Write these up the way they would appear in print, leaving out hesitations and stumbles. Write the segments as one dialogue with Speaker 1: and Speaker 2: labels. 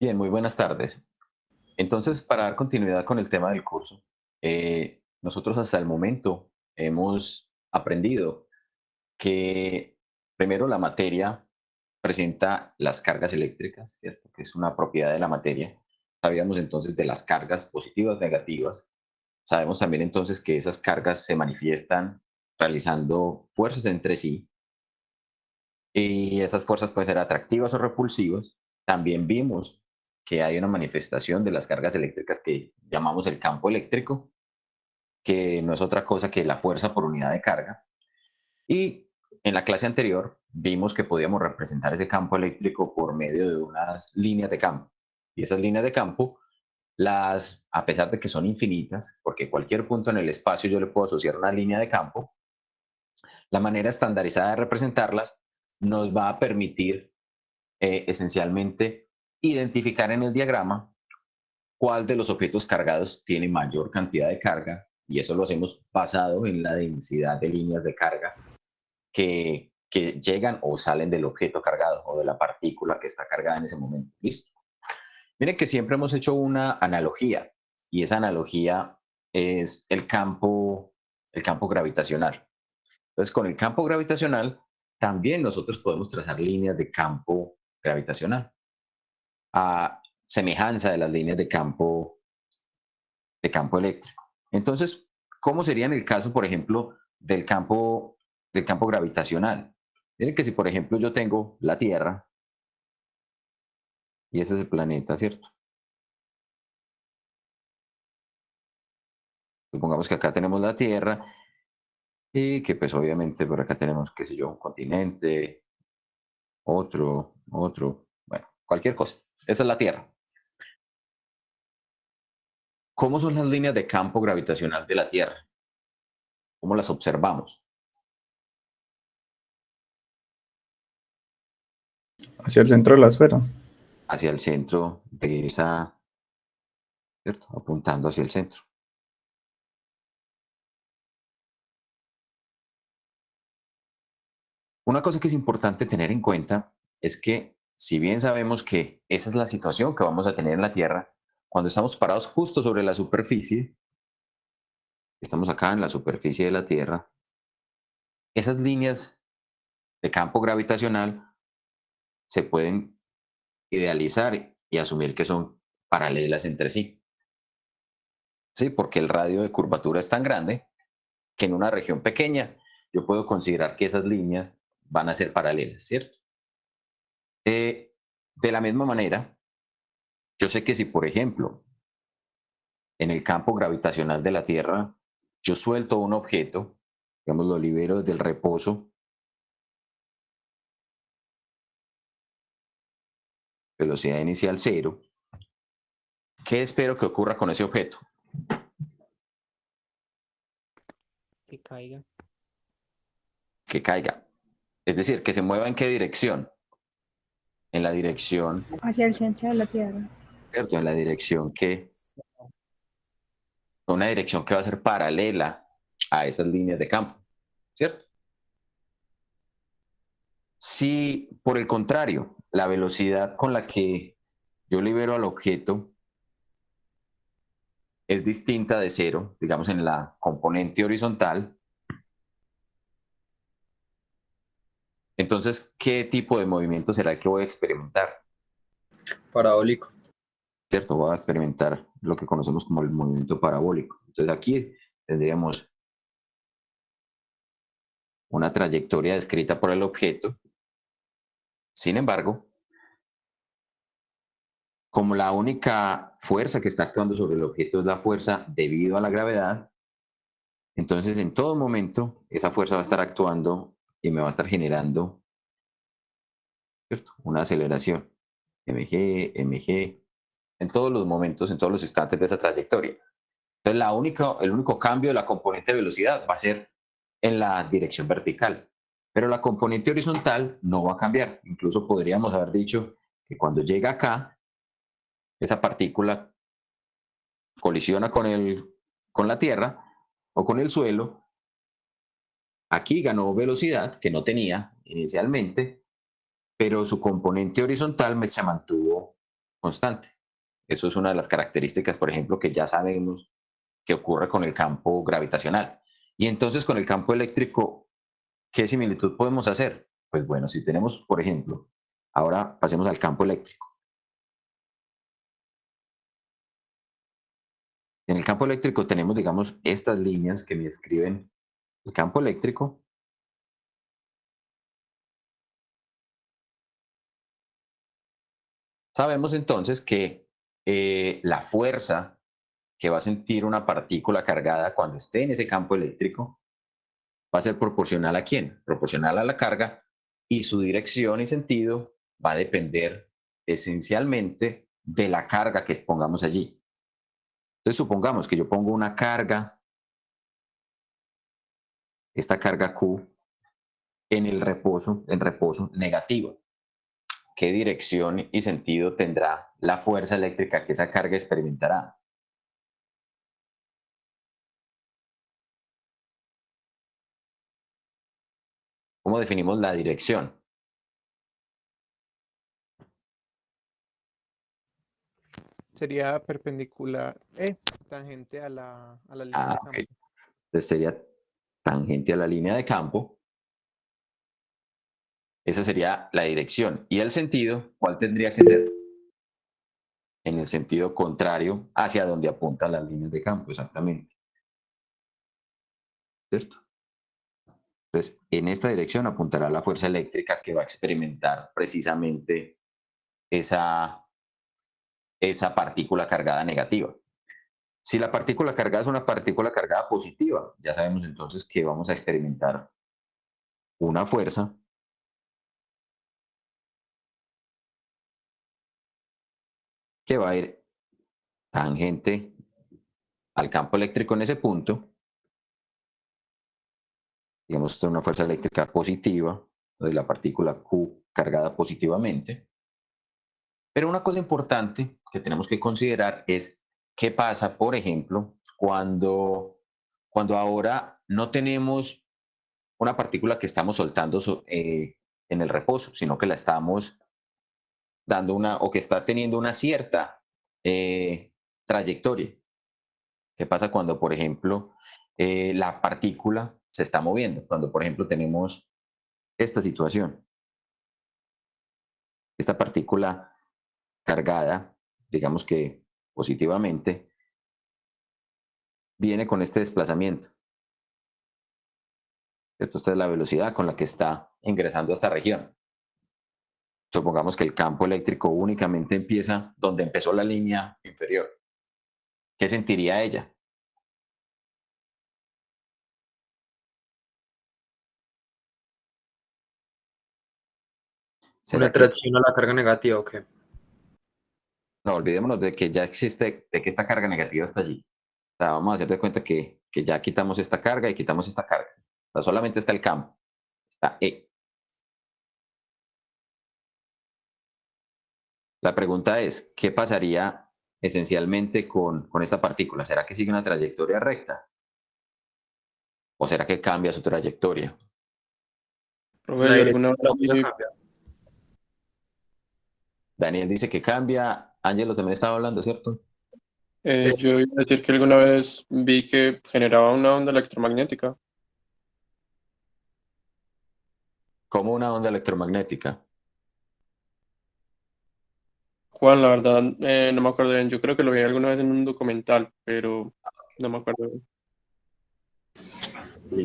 Speaker 1: Bien, muy buenas tardes. Entonces, para dar continuidad con el tema del curso, nosotros hasta el momento hemos aprendido que primero la materia presenta las cargas eléctricas, ¿cierto? Que es una propiedad de la materia. Sabíamos entonces de las cargas positivas, negativas. Sabemos también entonces que esas cargas se manifiestan realizando fuerzas entre sí y esas fuerzas pueden ser atractivas o repulsivas. También vimos que hay una manifestación de las cargas eléctricas que llamamos el campo eléctrico, que no es otra cosa que la fuerza por unidad de carga. Y en la clase anterior vimos que podíamos representar ese campo eléctrico por medio de unas líneas de campo. Y esas líneas de campo, a pesar de que son infinitas, porque cualquier punto en el espacio yo le puedo asociar una línea de campo, la manera estandarizada de representarlas nos va a permitir esencialmente identificar en el diagrama cuál de los objetos cargados tiene mayor cantidad de carga, y eso lo hacemos basado en la densidad de líneas de carga que llegan o salen del objeto cargado o de la partícula que está cargada en ese momento. ¿Listo? Miren que siempre hemos hecho una analogía, y esa analogía es el campo gravitacional. Entonces, con el campo gravitacional, también nosotros podemos trazar líneas de campo gravitacional, a semejanza de las líneas de campo eléctrico. Entonces, ¿cómo sería en el caso, por ejemplo, del campo gravitacional? Miren que si, por ejemplo, yo tengo la Tierra y ese es el planeta, ¿cierto? Supongamos que acá tenemos la Tierra y que pues obviamente por acá tenemos, qué sé yo, un continente, otro, bueno, cualquier cosa. Esa es la Tierra. ¿Cómo son las líneas de campo gravitacional de la Tierra? ¿Cómo las observamos?
Speaker 2: Hacia el centro de la esfera.
Speaker 1: Hacia el centro de esa, ¿cierto? Apuntando hacia el centro. Una cosa que es importante tener en cuenta es que si bien sabemos que esa es la situación que vamos a tener en la Tierra, cuando estamos parados justo sobre la superficie, estamos acá en la superficie de la Tierra, esas líneas de campo gravitacional se pueden idealizar y asumir que son paralelas entre sí. Sí, porque el radio de curvatura es tan grande que en una región pequeña yo puedo considerar que esas líneas van a ser paralelas, ¿cierto? De la misma manera, yo sé que si, por ejemplo, en el campo gravitacional de la Tierra, yo suelto un objeto, digamos, lo libero desde el reposo, velocidad inicial cero, ¿qué espero que ocurra con ese objeto?
Speaker 3: Que caiga.
Speaker 1: Que caiga. Es decir, que se mueva en qué dirección. En la dirección,
Speaker 4: Hacia el centro de la Tierra.
Speaker 1: ¿cierto? En la dirección una dirección que va a ser paralela a esas líneas de campo, ¿cierto? Si, por el contrario, la velocidad con la que yo libero al objeto es distinta de cero, digamos en la componente horizontal, entonces, ¿qué tipo de movimiento será el que voy a experimentar?
Speaker 5: Parabólico.
Speaker 1: ¿Cierto? Voy a experimentar lo que conocemos como el movimiento parabólico. Entonces, aquí tendríamos una trayectoria descrita por el objeto. Sin embargo, como la única fuerza que está actuando sobre el objeto es la fuerza debido a la gravedad, entonces en todo momento esa fuerza va a estar actuando y me va a estar generando, ¿cierto? Una aceleración, mg, en todos los momentos, en todos los instantes de esa trayectoria. Entonces el único cambio de la componente de velocidad va a ser en la dirección vertical, pero la componente horizontal no va a cambiar. Incluso podríamos haber dicho que cuando llega acá, esa partícula colisiona con la Tierra o con el suelo. Aquí ganó velocidad que no tenía inicialmente, pero su componente horizontal se mantuvo constante. Eso es una de las características, por ejemplo, que ya sabemos que ocurre con el campo gravitacional. Y entonces con el campo eléctrico, ¿qué similitud podemos hacer? Pues bueno, si tenemos, por ejemplo, ahora pasemos al campo eléctrico. En el campo eléctrico tenemos, digamos, estas líneas que me describen el campo eléctrico. Sabemos entonces que la fuerza que va a sentir una partícula cargada cuando esté en ese campo eléctrico va a ser proporcional ¿a quién? Proporcional a la carga, y su dirección y sentido va a depender esencialmente de la carga que pongamos allí. Entonces supongamos que yo pongo una carga, esta carga Q, en reposo negativo. ¿Qué dirección y sentido tendrá la fuerza eléctrica que esa carga experimentará? ¿Cómo definimos la dirección?
Speaker 3: Sería perpendicular, tangente a la línea de
Speaker 1: Ok.
Speaker 3: campo.
Speaker 1: Entonces sería tangente a la línea de campo. Esa sería la dirección. ¿Y el sentido? ¿Cuál tendría que ser? En el sentido contrario hacia donde apuntan las líneas de campo, exactamente. ¿Cierto? Entonces, en esta dirección apuntará la fuerza eléctrica que va a experimentar precisamente esa partícula cargada negativa. Si la partícula cargada es una partícula cargada positiva, ya sabemos entonces que vamos a experimentar una fuerza que va a ir tangente al campo eléctrico en ese punto. Digamos, esto es una fuerza eléctrica positiva, de la partícula Q cargada positivamente. Pero una cosa importante que tenemos que considerar es qué pasa, por ejemplo, cuando ahora no tenemos una partícula que estamos soltando en el reposo, sino que la estamos dando o que está teniendo una cierta trayectoria. ¿Qué pasa cuando, por ejemplo, la partícula se está moviendo? Cuando, por ejemplo, tenemos esta situación, esta partícula cargada, digamos que positivamente, viene con este desplazamiento. ¿Cierto? Esta es la velocidad con la que está ingresando a esta región. Supongamos que el campo eléctrico únicamente empieza donde empezó la línea inferior. ¿Qué sentiría ella?
Speaker 5: Una
Speaker 1: ¿Será que
Speaker 5: atracción a la carga negativa, ¿o qué?
Speaker 1: no, olvidémonos de que ya existe, de que esta carga negativa está allí? O sea, vamos a hacer de cuenta que ya quitamos esta carga y quitamos esta carga. O sea, solamente está el campo, está E. La pregunta es, ¿qué pasaría esencialmente con esta partícula? ¿Será que sigue una trayectoria recta? ¿O será que cambia su trayectoria?
Speaker 2: Profe,
Speaker 5: La
Speaker 2: yo alguna
Speaker 5: dirección
Speaker 2: vez
Speaker 5: de la fuerza
Speaker 2: vi,
Speaker 5: cambia.
Speaker 1: Daniel dice que cambia. Ángelo también estaba hablando, ¿cierto?
Speaker 5: Sí.
Speaker 2: yo iba a decir que alguna vez vi que generaba una onda electromagnética.
Speaker 1: Como una onda electromagnética.
Speaker 2: Juan, la verdad, no me acuerdo bien. Yo creo que lo vi alguna vez en un documental, pero no me acuerdo bien.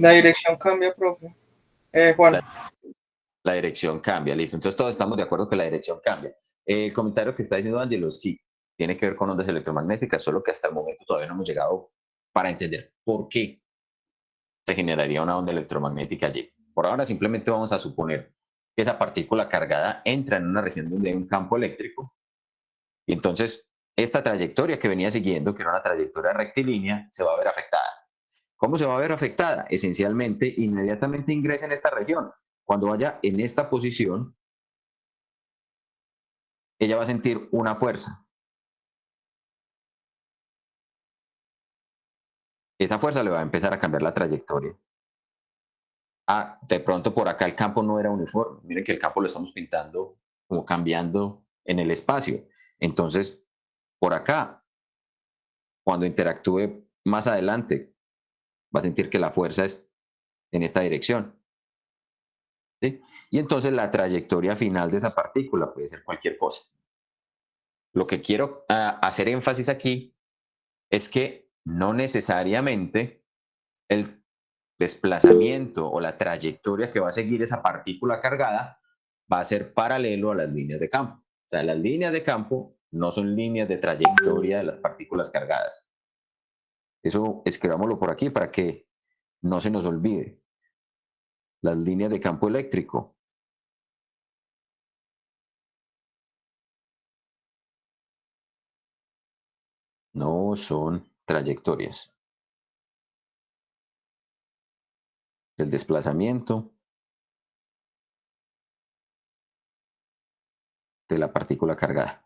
Speaker 5: La dirección cambia, profe. Juan.
Speaker 1: La, la dirección cambia, listo. Entonces todos estamos de acuerdo que la dirección cambia. El comentario que está diciendo Ángelo, sí, tiene que ver con ondas electromagnéticas, solo que hasta el momento todavía no hemos llegado para entender por qué se generaría una onda electromagnética allí. Por ahora simplemente vamos a suponer que esa partícula cargada entra en una región donde hay un campo eléctrico y entonces esta trayectoria que venía siguiendo, que era una trayectoria rectilínea, se va a ver afectada. ¿Cómo se va a ver afectada? Esencialmente, inmediatamente ingresa en esta región. Cuando vaya en esta posición, ella va a sentir una fuerza. Esa fuerza le va a empezar a cambiar la trayectoria. Ah, de pronto por acá el campo no era uniforme. Miren que el campo lo estamos pintando como cambiando en el espacio. Entonces, por acá, cuando interactúe más adelante, va a sentir que la fuerza es en esta dirección. ¿Sí? Y entonces la trayectoria final de esa partícula puede ser cualquier cosa. Lo que quiero hacer énfasis aquí es que no necesariamente el desplazamiento o la trayectoria que va a seguir esa partícula cargada va a ser paralelo a las líneas de campo. O sea, las líneas de campo no son líneas de trayectoria de las partículas cargadas. Eso escribámoslo por aquí para que no se nos olvide. Las líneas de campo eléctrico no son trayectorias. El desplazamiento de la partícula cargada.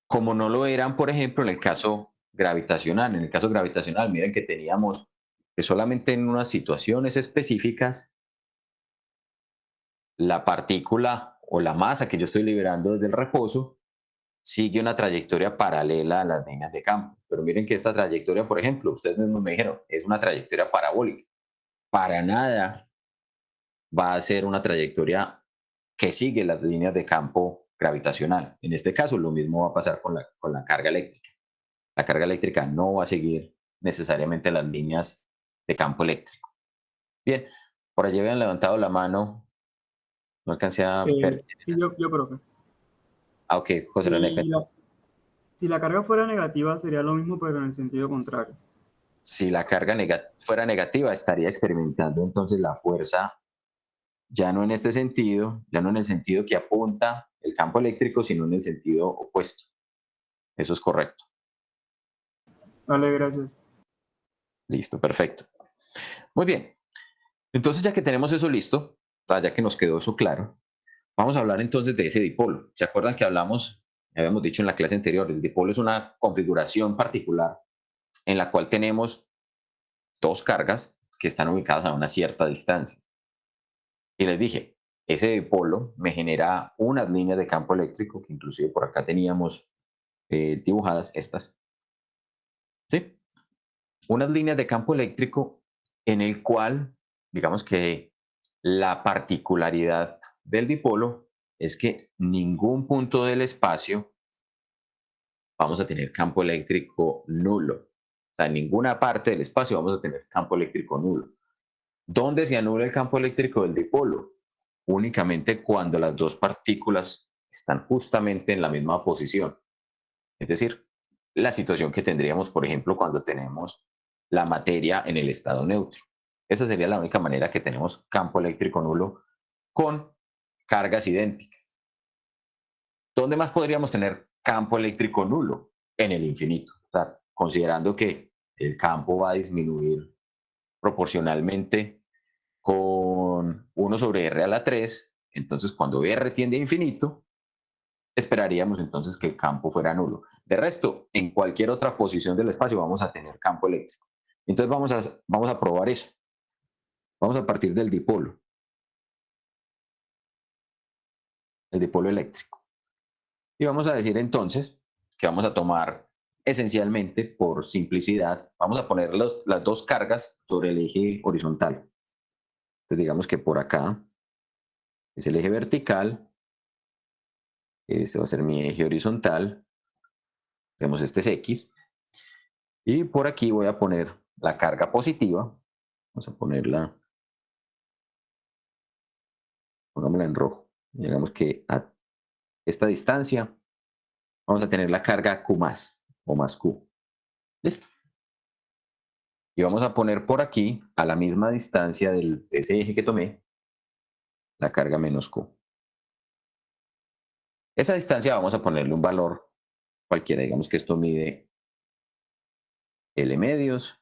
Speaker 1: Como no lo eran, por ejemplo, en el caso gravitacional. En el caso gravitacional, miren que teníamos que solamente en unas situaciones específicas, la partícula o la masa que yo estoy liberando desde el reposo sigue una trayectoria paralela a las líneas de campo. Pero miren que esta trayectoria, por ejemplo, ustedes mismos me dijeron, es una trayectoria parabólica. Para nada va a ser una trayectoria que sigue las líneas de campo gravitacional. En este caso, lo mismo va a pasar con la carga eléctrica. La carga eléctrica no va a seguir necesariamente las líneas de campo eléctrico. Bien, por allí habían levantado la mano, no alcancé a ver.
Speaker 4: Sí, yo profe.
Speaker 1: Ah, ok, José René.
Speaker 4: Si la carga fuera negativa, sería lo mismo, pero en el sentido contrario.
Speaker 1: Si la carga fuera negativa, estaría experimentando entonces la fuerza, ya no en este sentido, ya no en el sentido que apunta el campo eléctrico, sino en el sentido opuesto. Eso es correcto.
Speaker 4: Vale, gracias.
Speaker 1: Listo, perfecto. Muy bien. Entonces, ya que tenemos eso listo, ya que nos quedó eso claro, vamos a hablar entonces de ese dipolo. ¿Se acuerdan que habíamos dicho en la clase anterior, el dipolo es una configuración particular en la cual tenemos dos cargas que están ubicadas a una cierta distancia? Y les dije, ese dipolo me genera unas líneas de campo eléctrico, que inclusive por acá teníamos dibujadas estas. ¿Sí? Unas líneas de campo eléctrico en el cual, digamos que la particularidad del dipolo es que ningún punto del espacio vamos a tener campo eléctrico nulo. O sea, en ninguna parte del espacio vamos a tener campo eléctrico nulo. ¿Dónde se anula el campo eléctrico del dipolo? Únicamente cuando las dos partículas están justamente en la misma posición. Es decir, la situación que tendríamos, por ejemplo, cuando tenemos la materia en el estado neutro. Esa sería la única manera que tenemos campo eléctrico nulo con cargas idénticas. ¿Dónde más podríamos tener campo eléctrico nulo? En el infinito. O sea, considerando que el campo va a disminuir proporcionalmente con 1 sobre r a la 3, entonces cuando r tiende a infinito, esperaríamos entonces que el campo fuera nulo. De resto, en cualquier otra posición del espacio vamos a tener campo eléctrico. Entonces vamos a probar eso. Vamos a partir del dipolo. El dipolo eléctrico. Y vamos a decir entonces que vamos a tomar esencialmente, por simplicidad, vamos a poner las dos cargas sobre el eje horizontal. Entonces digamos que por acá es el eje vertical. Este va a ser mi eje horizontal. Tenemos este es X. Y por aquí voy a poner la carga positiva. Vamos a ponerla, pongámosla en rojo. Digamos que a esta distancia vamos a tener la carga Q más o más Q. Listo. Y vamos a poner por aquí, a la misma distancia de ese eje que tomé, la carga menos Q. Esa distancia vamos a ponerle un valor cualquiera. Digamos que esto mide L medios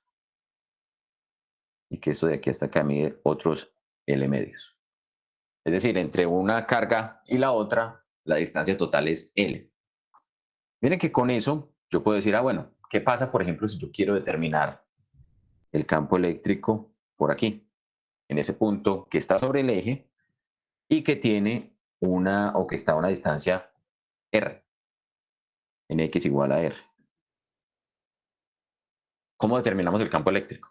Speaker 1: y que esto de aquí hasta acá mide otros L medios. Es decir, entre una carga y la otra, la distancia total es L. Miren que con eso yo puedo decir, bueno, ¿qué pasa, por ejemplo, si yo quiero determinar el campo eléctrico por aquí, en ese punto que está sobre el eje, y que tiene o que está a una distancia R, en X igual a R. ¿Cómo determinamos el campo eléctrico?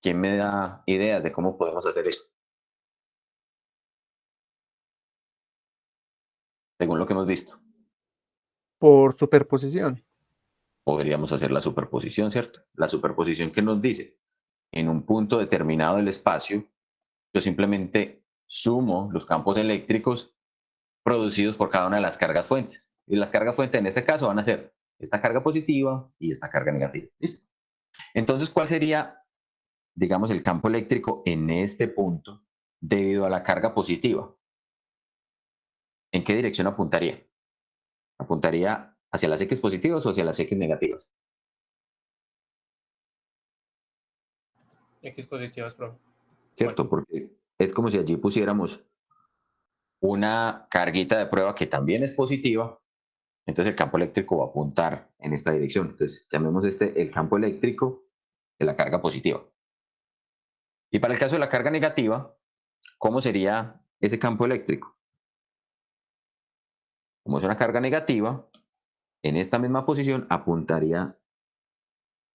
Speaker 1: ¿Quién me da ideas de cómo podemos hacer eso? Según lo que hemos visto,
Speaker 3: Por superposición.
Speaker 1: podríamos hacer la superposición, ¿cierto? La superposición que nos dice, en un punto determinado del espacio, yo simplemente sumo los campos eléctricos producidos por cada una de las cargas fuentes. Y las cargas fuentes en este caso van a ser esta carga positiva y esta carga negativa. ¿Listo? Entonces, ¿cuál sería, digamos, el campo eléctrico en este punto debido a la carga positiva? ¿En qué dirección apuntaría? ¿Apuntaría hacia las X positivas o hacia las X negativas?
Speaker 6: X positivas, profe.
Speaker 1: ¿Cierto? Porque es como si allí pusiéramos una carguita de prueba que también es positiva, entonces el campo eléctrico va a apuntar en esta dirección. Entonces llamemos el campo eléctrico de la carga positiva. Y para el caso de la carga negativa, ¿cómo sería ese campo eléctrico? Como es una carga negativa, en esta misma posición apuntaría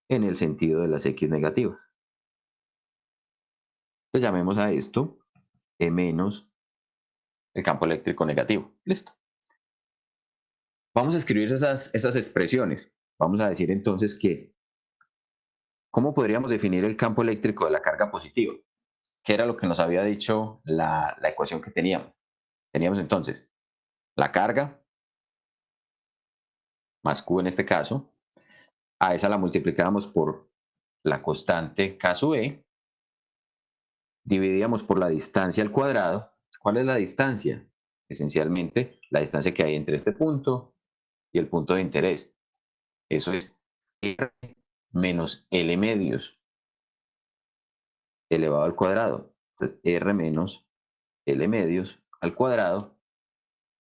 Speaker 1: en el sentido de las X negativas. Entonces llamemos a esto E menos el campo eléctrico negativo. Listo. Vamos a escribir esas expresiones. Vamos a decir entonces que, ¿cómo podríamos definir el campo eléctrico de la carga positiva? ¿Qué era lo que nos había dicho la ecuación que teníamos? Teníamos entonces la carga más Q en este caso. A esa la multiplicábamos por la constante K sub E. Dividíamos por la distancia al cuadrado. ¿Cuál es la distancia? Esencialmente, la distancia que hay entre este punto y el punto de interés. Eso es R menos L medios elevado al cuadrado. Entonces, R menos L medios al cuadrado.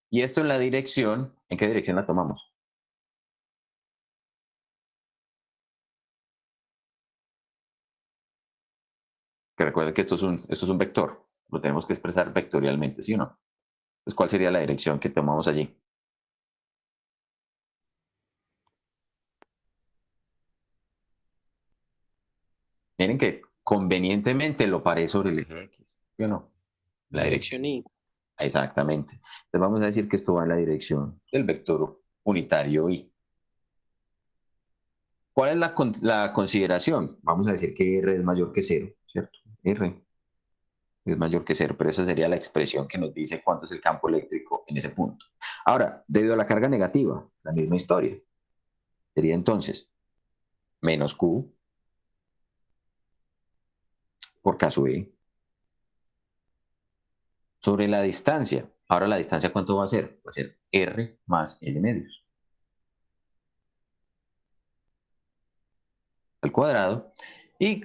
Speaker 1: Y esto en la dirección, ¿en qué dirección la tomamos? Que recuerden que esto es un vector. Lo tenemos que expresar vectorialmente, ¿sí o no? Entonces, ¿cuál sería la dirección que tomamos allí? Miren que convenientemente lo paré sobre el eje X, ¿sí o no? La dirección.
Speaker 2: Y.
Speaker 1: Exactamente. Entonces vamos a decir que esto va en la dirección del vector unitario Y. ¿Cuál es la consideración? Vamos a decir que R es mayor que 0, ¿cierto? R es mayor que 0, pero esa sería la expresión que nos dice cuánto es el campo eléctrico en ese punto. Ahora, debido a la carga negativa, la misma historia. Sería entonces menos Q por K sub E sobre la distancia. Ahora la distancia, ¿cuánto va a ser? Va a ser R más L medios al cuadrado y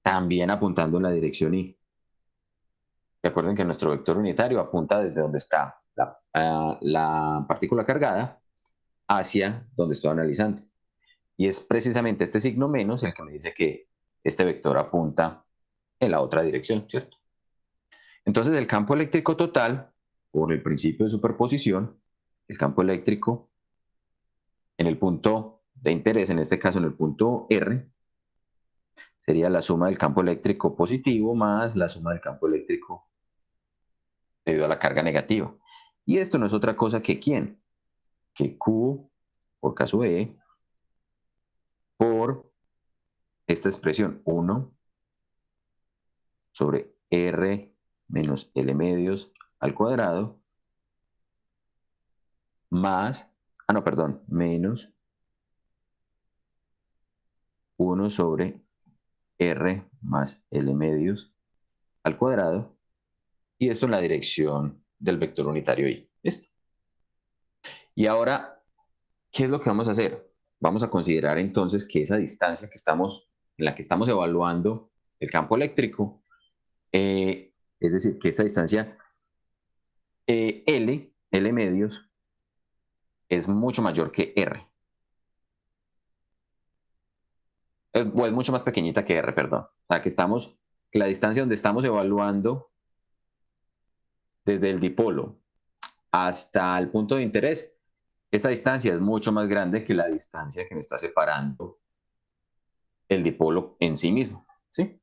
Speaker 1: también apuntando en la dirección Y. Recuerden que nuestro vector unitario apunta desde donde está la partícula cargada hacia donde estoy analizando. Y es precisamente este signo menos el que me dice que este vector apunta en la otra dirección, ¿cierto? Entonces el campo eléctrico total, por el principio de superposición, el campo eléctrico en el punto de interés, en este caso en el punto R, sería la suma del campo eléctrico positivo más la suma del campo eléctrico debido a la carga negativa. Y esto no es otra cosa que ¿quién? Que Q por K sub E por esta expresión 1 sobre R menos L medios al cuadrado más, menos 1 sobre R más L medios al cuadrado, y esto en la dirección del vector unitario Y. ¿Listo? Y ahora, ¿qué es lo que vamos a hacer? Vamos a considerar entonces que esa distancia en la que estamos evaluando el campo eléctrico, es decir, que esta distancia L medios, es mucho mayor que R. O es mucho más pequeñita que R, perdón. O sea, que la distancia donde estamos evaluando desde el dipolo hasta el punto de interés, esa distancia es mucho más grande que la distancia que me está separando el dipolo en sí mismo, ¿sí?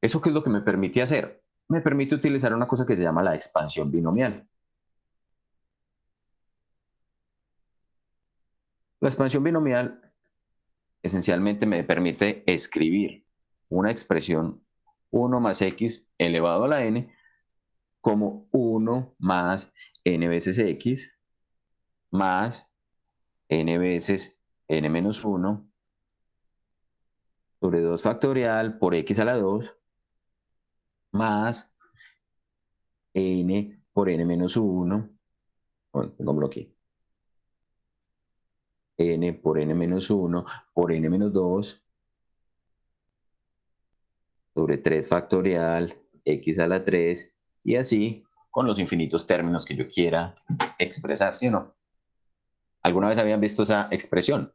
Speaker 1: ¿Eso qué es lo que me permite hacer? Me permite utilizar una cosa que se llama la expansión binomial. La expansión binomial esencialmente me permite escribir una expresión 1 más x elevado a la n como 1 más n veces x más n veces n menos 1 sobre 2 factorial por x a la 2 más n por n menos 1, bueno, pongámoslo aquí, n por n menos 1 por n menos 2 sobre 3 factorial x a la 3 y así con los infinitos términos que yo quiera expresar, ¿sí o no? ¿Alguna vez habían visto esa expresión?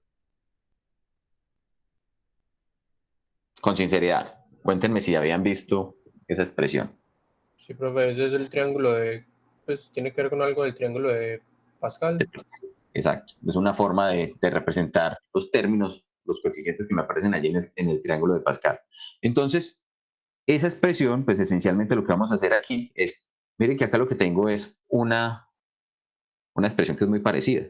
Speaker 1: Con sinceridad, cuéntenme si habían visto esa expresión.
Speaker 6: Sí, profe, ese es el triángulo pues tiene que ver con algo del triángulo de Pascal.
Speaker 1: Exacto, es una forma de representar los términos, los coeficientes que me aparecen allí en el triángulo de Pascal. Entonces, esa expresión, pues esencialmente lo que vamos a hacer aquí es, miren que acá lo que tengo es una expresión que es muy parecida.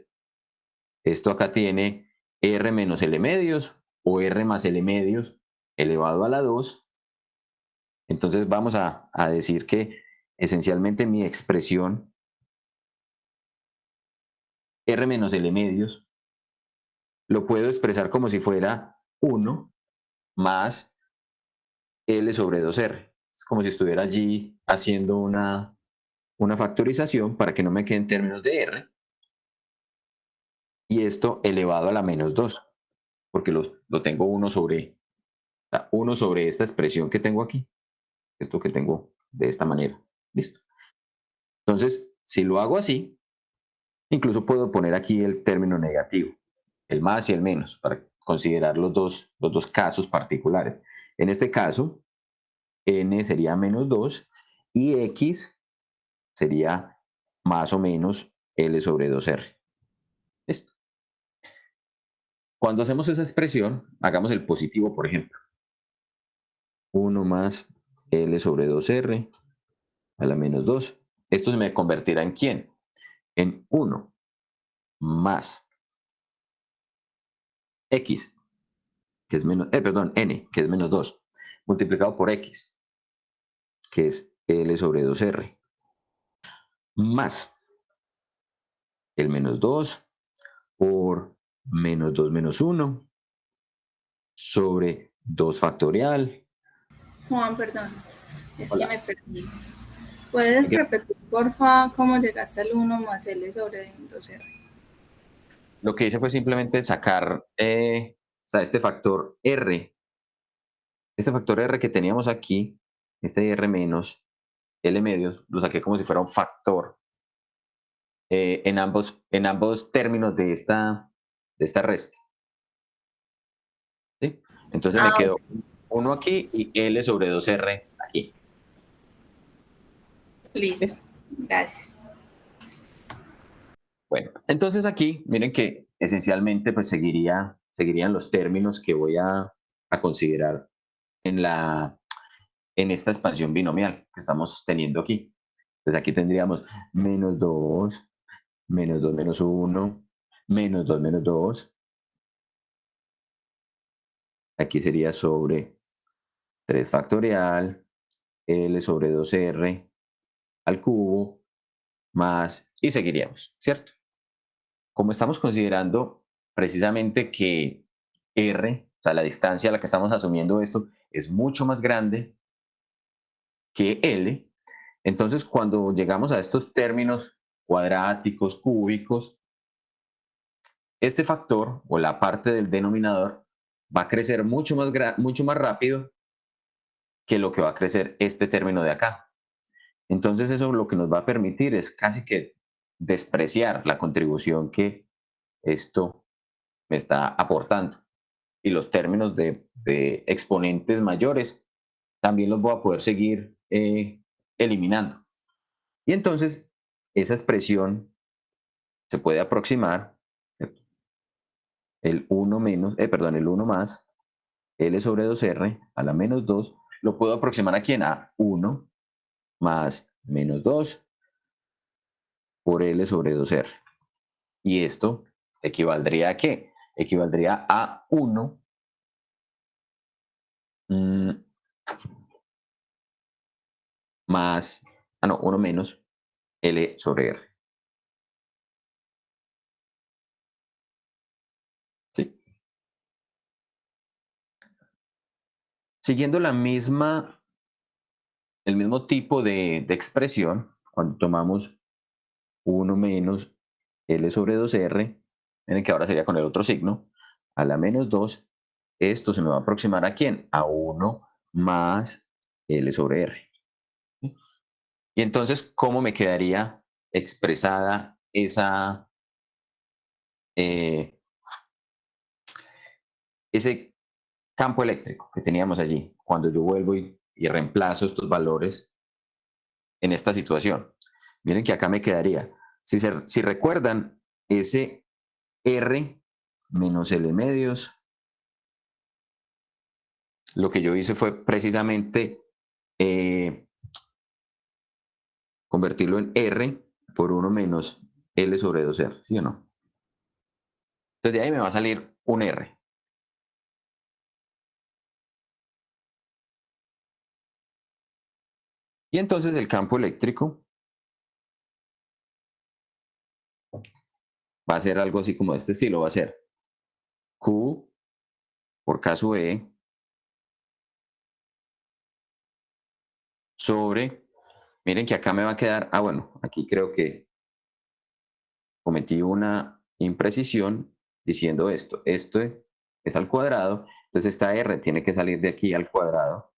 Speaker 1: Esto acá tiene r menos l medios o r más l medios elevado a la 2. Entonces vamos a decir que esencialmente mi expresión r menos l medios lo puedo expresar como si fuera 1 más L sobre 2R. Es como si estuviera allí haciendo una factorización para que no me queden términos de R. Y esto elevado a la menos 2, porque lo tengo 1 sobre esta expresión que tengo aquí. Esto que tengo de esta manera. Listo. Entonces, si lo hago así, incluso puedo poner aquí el término negativo, el más y el menos, para considerar los dos casos particulares. En este caso, n sería menos 2 y x sería más o menos L sobre 2R. Listo. Cuando hacemos esa expresión, hagamos el positivo, por ejemplo. 1 más L sobre 2R a la menos 2. Esto se me convertirá en ¿quién? En 1 más x, que es menos, n, que es menos 2, multiplicado por x, que es L sobre 2R, más el menos 2 por menos 2 menos 1 sobre 2 factorial.
Speaker 7: Juan, perdón, es
Speaker 1: Hola.
Speaker 7: que me perdí. ¿Puedes
Speaker 1: ¿Qué?
Speaker 7: repetir, porfa, cómo llegaste al 1 más L sobre 2R?
Speaker 1: Lo que hice fue simplemente sacar este factor R. Este factor R que teníamos aquí, este R menos L medios, lo saqué como si fuera un factor en ambos términos de esta resta. ¿Sí? Entonces me quedó 1 aquí y L sobre 2R aquí.
Speaker 7: Listo, gracias.
Speaker 1: Bueno, entonces aquí, miren que esencialmente pues seguirían los términos que voy a considerar en esta expansión binomial que estamos teniendo aquí. Entonces aquí tendríamos menos 2, menos 2 menos 1, menos 2 menos 2. Aquí sería sobre 3 factorial, L sobre 2R al cubo, más, y seguiríamos, ¿cierto? Como estamos considerando precisamente que R, o sea, la distancia a la que estamos asumiendo esto, es mucho más grande que L, entonces cuando llegamos a estos términos cuadráticos, cúbicos, este factor o la parte del denominador va a crecer mucho más rápido que lo que va a crecer este término de acá. Entonces eso lo que nos va a permitir es casi que despreciar la contribución que esto me está aportando. Y los términos de exponentes mayores también los voy a poder seguir eliminando. Y entonces esa expresión se puede aproximar, ¿cierto? El 1 más L sobre 2R a la menos 2, lo puedo aproximar a quién? A 1 más menos 2 por L sobre 2R. Y esto equivaldría a ¿qué? Equivaldría a 1 más, 1 menos L sobre R. ¿Sí? Siguiendo el mismo tipo de expresión, cuando tomamos 1 menos L sobre 2R, miren que ahora sería con el otro signo, a la menos 2, esto se me va a aproximar ¿a quién? A 1 más L sobre R. Y entonces, ¿cómo me quedaría expresada ese campo eléctrico que teníamos allí cuando yo vuelvo y reemplazo estos valores en esta situación? Miren que acá me quedaría, si recuerdan, ese R menos L medios, lo que yo hice fue precisamente convertirlo en R por 1 menos L sobre 2R, ¿sí o no? Entonces de ahí me va a salir un R. Y entonces el campo eléctrico va a ser algo así como de este estilo, va a ser Q por K sub E sobre, miren que acá me va a quedar, bueno, aquí creo que cometí una imprecisión diciendo esto es al cuadrado, entonces esta R tiene que salir de aquí al cuadrado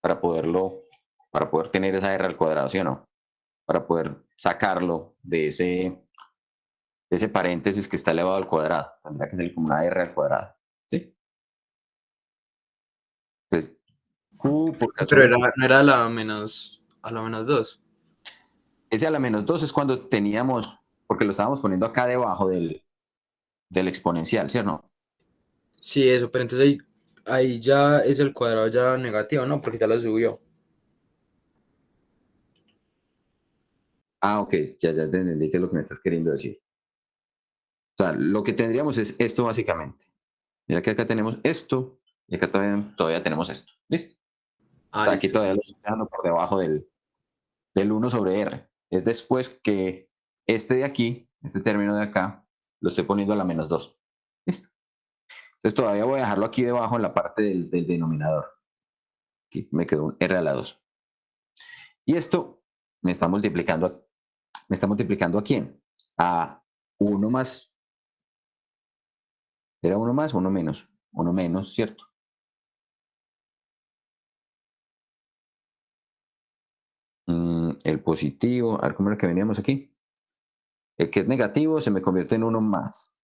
Speaker 1: para poder tener esa R al cuadrado, ¿sí o no? Para poder sacarlo de ese paréntesis que está elevado al cuadrado, tendrá que ser como una R al cuadrado, ¿sí? Entonces, Q por K
Speaker 5: Pero
Speaker 1: sobre
Speaker 5: no era a la menos 2.
Speaker 1: ese a la menos 2 es cuando teníamos, porque lo estábamos poniendo acá debajo del exponencial, ¿sí o no?
Speaker 5: Sí, eso, pero entonces ahí ya es el cuadrado ya negativo, ¿no? Porque ya lo subió.
Speaker 1: Ok, ya te entendí qué es lo que me estás queriendo decir. O sea, lo que tendríamos es esto básicamente. Mira que acá tenemos esto y acá todavía tenemos esto. ¿Listo? O sea, aquí
Speaker 5: Listo,
Speaker 1: todavía lo
Speaker 5: sí.
Speaker 1: estoy dejando por debajo del 1 sobre R. Es después que este de aquí, este término de acá, lo estoy poniendo a la menos 2. ¿Listo? Entonces todavía voy a dejarlo aquí debajo en la parte del denominador. Aquí me quedó un R a la 2. Y esto me está multiplicando ¿a quién? A 1 más. ¿Era 1 más o 1 menos? 1 menos, ¿cierto? El positivo, a ver cómo era que veníamos aquí. El que es negativo se me convierte en 1 más.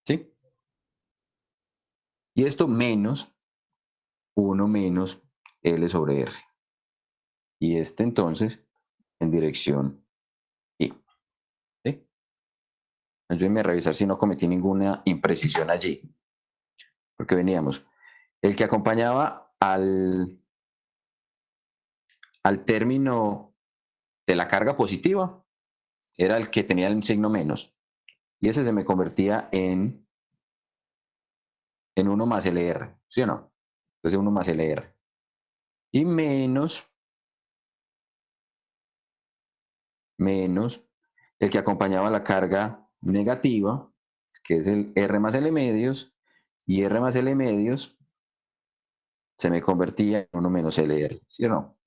Speaker 1: ¿Sí? Y esto menos 1 menos L sobre R. Y este entonces en dirección Y. ¿Sí? Ayúdenme a revisar si no cometí ninguna imprecisión allí. Porque veníamos. El que acompañaba al término de la carga positiva era el que tenía el signo menos. Y ese se me convertía en 1 más LR. ¿Sí o no? Entonces 1 más LR. Y menos el que acompañaba la carga negativa, que es el R más L medios, y R más L medios se me convertía en 1 menos LR, ¿sí o no?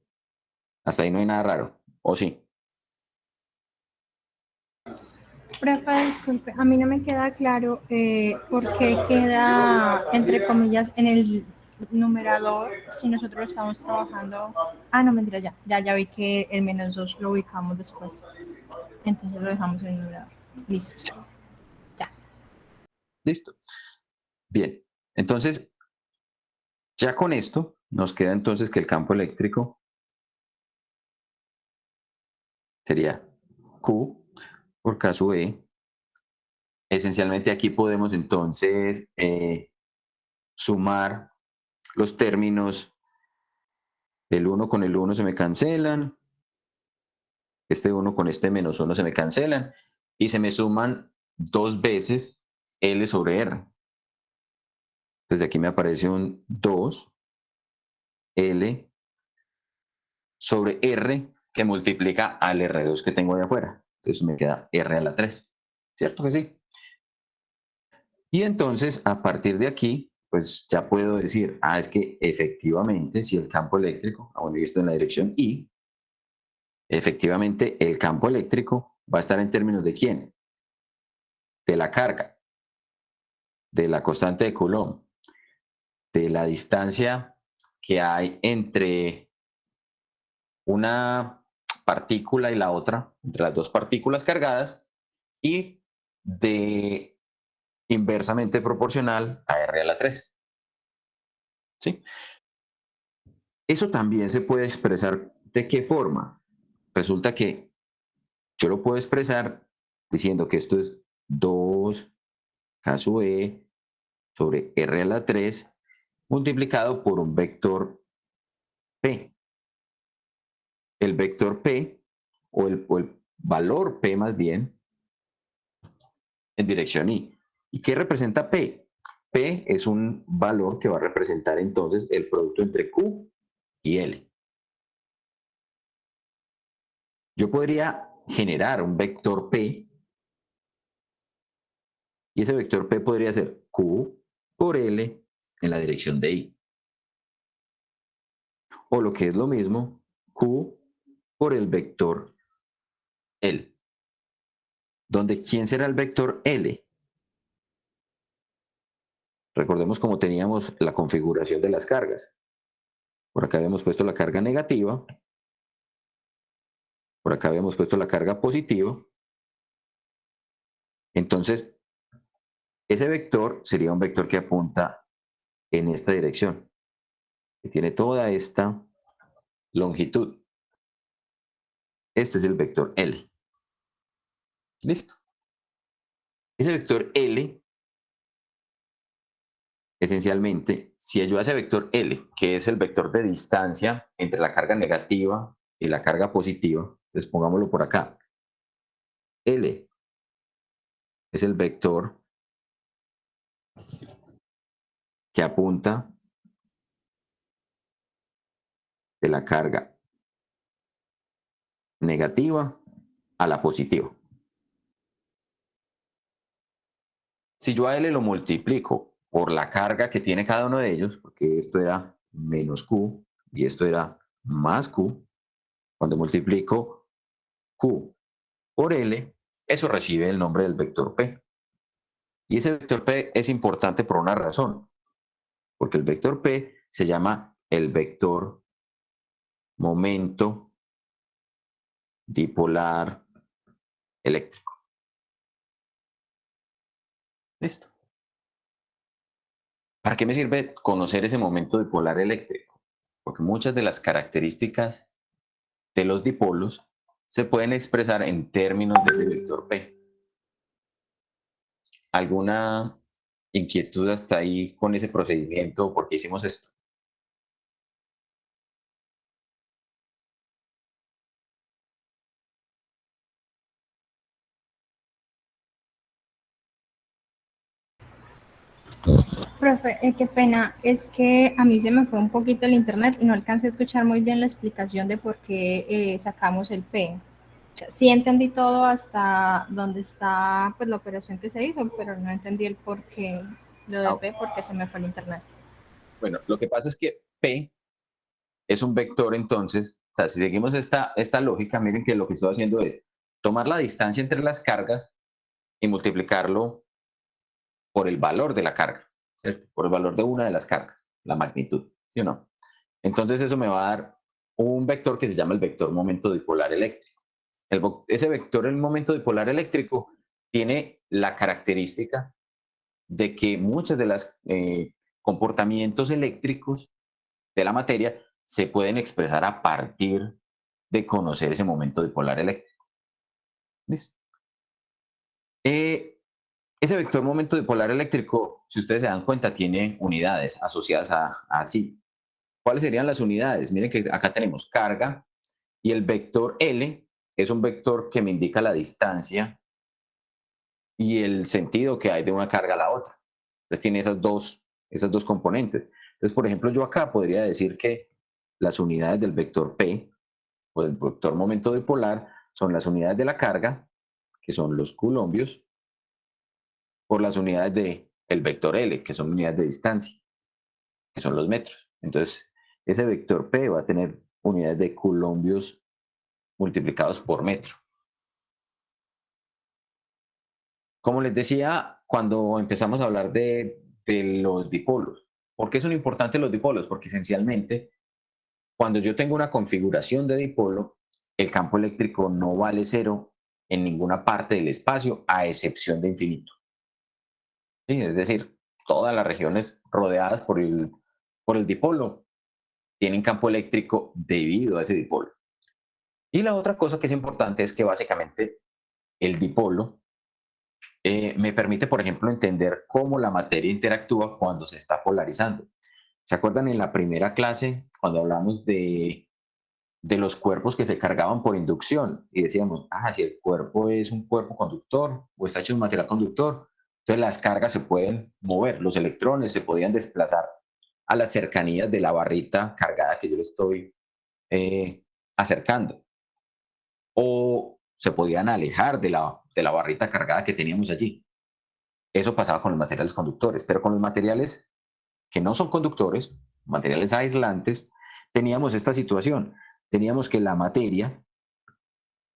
Speaker 1: Hasta ahí no hay nada raro, ¿o sí?
Speaker 8: Profe, disculpe, a mí no me queda claro por qué queda, entre comillas, en el numerador si nosotros estamos trabajando. No, mentira, ya vi que el menos 2 lo ubicamos después. Entonces lo dejamos en el numerador. Listo. Ya.
Speaker 1: Listo. Bien, entonces, ya con esto, nos queda entonces que el campo eléctrico sería Q por K sub E. Esencialmente aquí podemos entonces sumar los términos. El 1 con el 1 se me cancelan. Este 1 con este menos 1 se me cancelan. Y se me suman 2 veces L sobre R. Entonces aquí me aparece un 2 L sobre R que multiplica al R2 que tengo de afuera. Entonces me queda R a la 3. ¿Cierto que sí? Y entonces a partir de aquí, pues ya puedo decir, es que efectivamente si el campo eléctrico, bueno, yo estoy en la dirección Y, efectivamente el campo eléctrico va a estar en términos de ¿quién? De la carga, de la constante de Coulomb, de la distancia que hay entre una partícula y la otra, entre las dos partículas cargadas, y de inversamente proporcional a R a la 3. ¿Sí? Eso también se puede expresar ¿de qué forma? Resulta que yo lo puedo expresar diciendo que esto es 2K sub E sobre R a la 3 multiplicado por un vector P. El vector P, o el valor P más bien, en dirección Y. ¿Y qué representa P? P es un valor que va a representar entonces el producto entre Q y L. Yo podría generar un vector P y ese vector P podría ser Q por L en la dirección de Y. O lo que es lo mismo, Q por el vector L. Donde ¿quién será el vector L? Recordemos cómo teníamos la configuración de las cargas. Por acá habíamos puesto la carga negativa. Por acá habíamos puesto la carga positiva. Entonces, ese vector sería un vector que apunta en esta dirección, que tiene toda esta longitud. Este es el vector L. ¿Listo? Ese vector L, esencialmente, si yo a ese vector L, que es el vector de distancia entre la carga negativa y la carga positiva, entonces pongámoslo por acá. L es el vector que apunta de la carga negativa a la positiva. Si yo a L lo multiplico por la carga que tiene cada uno de ellos, porque esto era menos Q y esto era más Q, cuando multiplico Q por L, eso recibe el nombre del vector P. Y ese vector P es importante por una razón, porque el vector P se llama el vector momento dipolar eléctrico. Listo. ¿Para qué me sirve conocer ese momento dipolar eléctrico? Porque muchas de las características de los dipolos se pueden expresar en términos de ese vector P. ¿Alguna inquietud hasta ahí con ese procedimiento? ¿Por qué hicimos esto?
Speaker 8: Profe, qué pena, es que a mí se me fue un poquito el internet y no alcancé a escuchar muy bien la explicación de por qué sacamos el P. O sea, sí entendí todo hasta donde está pues la operación que se hizo, pero no entendí el por qué, lo de P, porque se me fue el internet.
Speaker 1: Bueno, lo que pasa es que P es un vector entonces, o sea, si seguimos esta lógica, miren que lo que estoy haciendo es tomar la distancia entre las cargas y multiplicarlo por el valor de la carga, ¿cierto? Por el valor de una de las cargas, la magnitud, ¿sí o no? Entonces eso me va a dar un vector que se llama el vector momento dipolar eléctrico. Ese vector, el momento dipolar eléctrico, tiene la característica de que muchos de los comportamientos eléctricos de la materia se pueden expresar a partir de conocer ese momento dipolar eléctrico. ¿Listo? Ese vector momento dipolar eléctrico, si ustedes se dan cuenta, tiene unidades asociadas a sí. ¿Cuáles serían las unidades? Miren que acá tenemos carga y el vector L es un vector que me indica la distancia y el sentido que hay de una carga a la otra. Entonces tiene esas dos componentes. Entonces, por ejemplo, yo acá podría decir que las unidades del vector P o del vector momento dipolar son las unidades de la carga, que son los coulombios, por las unidades del vector L, que son unidades de distancia, que son los metros. Entonces, ese vector P va a tener unidades de coulombios multiplicados por metro. Como les decía, cuando empezamos a hablar de los dipolos, ¿por qué son importantes los dipolos? Porque esencialmente, cuando yo tengo una configuración de dipolo, el campo eléctrico no vale cero en ninguna parte del espacio, a excepción de infinito. ¿Sí? Es decir, todas las regiones rodeadas por el dipolo tienen campo eléctrico debido a ese dipolo. Y la otra cosa que es importante es que básicamente el dipolo me permite, por ejemplo, entender cómo la materia interactúa cuando se está polarizando. ¿Se acuerdan en la primera clase cuando hablamos de los cuerpos que se cargaban por inducción? Y decíamos, si el cuerpo es un cuerpo conductor o está hecho de un material conductor, entonces las cargas se pueden mover, los electrones se podían desplazar a las cercanías de la barrita cargada que yo le estoy acercando. O se podían alejar de la barrita cargada que teníamos allí. Eso pasaba con los materiales conductores, pero con los materiales que no son conductores, materiales aislantes, teníamos esta situación. Teníamos que la materia,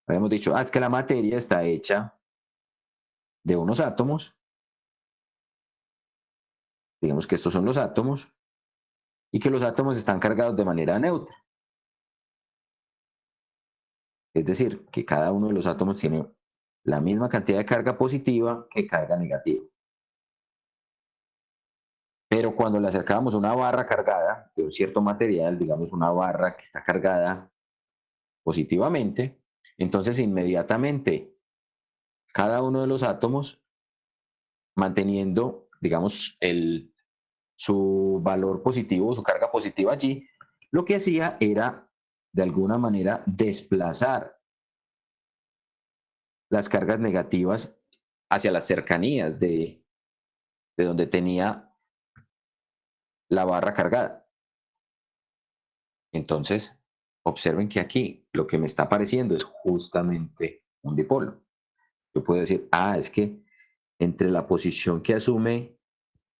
Speaker 1: habíamos dicho, es que la materia está hecha de unos átomos, digamos que estos son los átomos, y que los átomos están cargados de manera neutra. Es decir, que cada uno de los átomos tiene la misma cantidad de carga positiva que carga negativa. Pero cuando le acercábamos una barra cargada de un cierto material, digamos una barra que está cargada positivamente, entonces inmediatamente cada uno de los átomos, manteniendo, digamos, su valor positivo, su carga positiva allí, lo que hacía era, de alguna manera, desplazar las cargas negativas hacia las cercanías de donde tenía la barra cargada. Entonces, observen que aquí lo que me está apareciendo es justamente un dipolo. Yo puedo decir, es que entre la posición que asume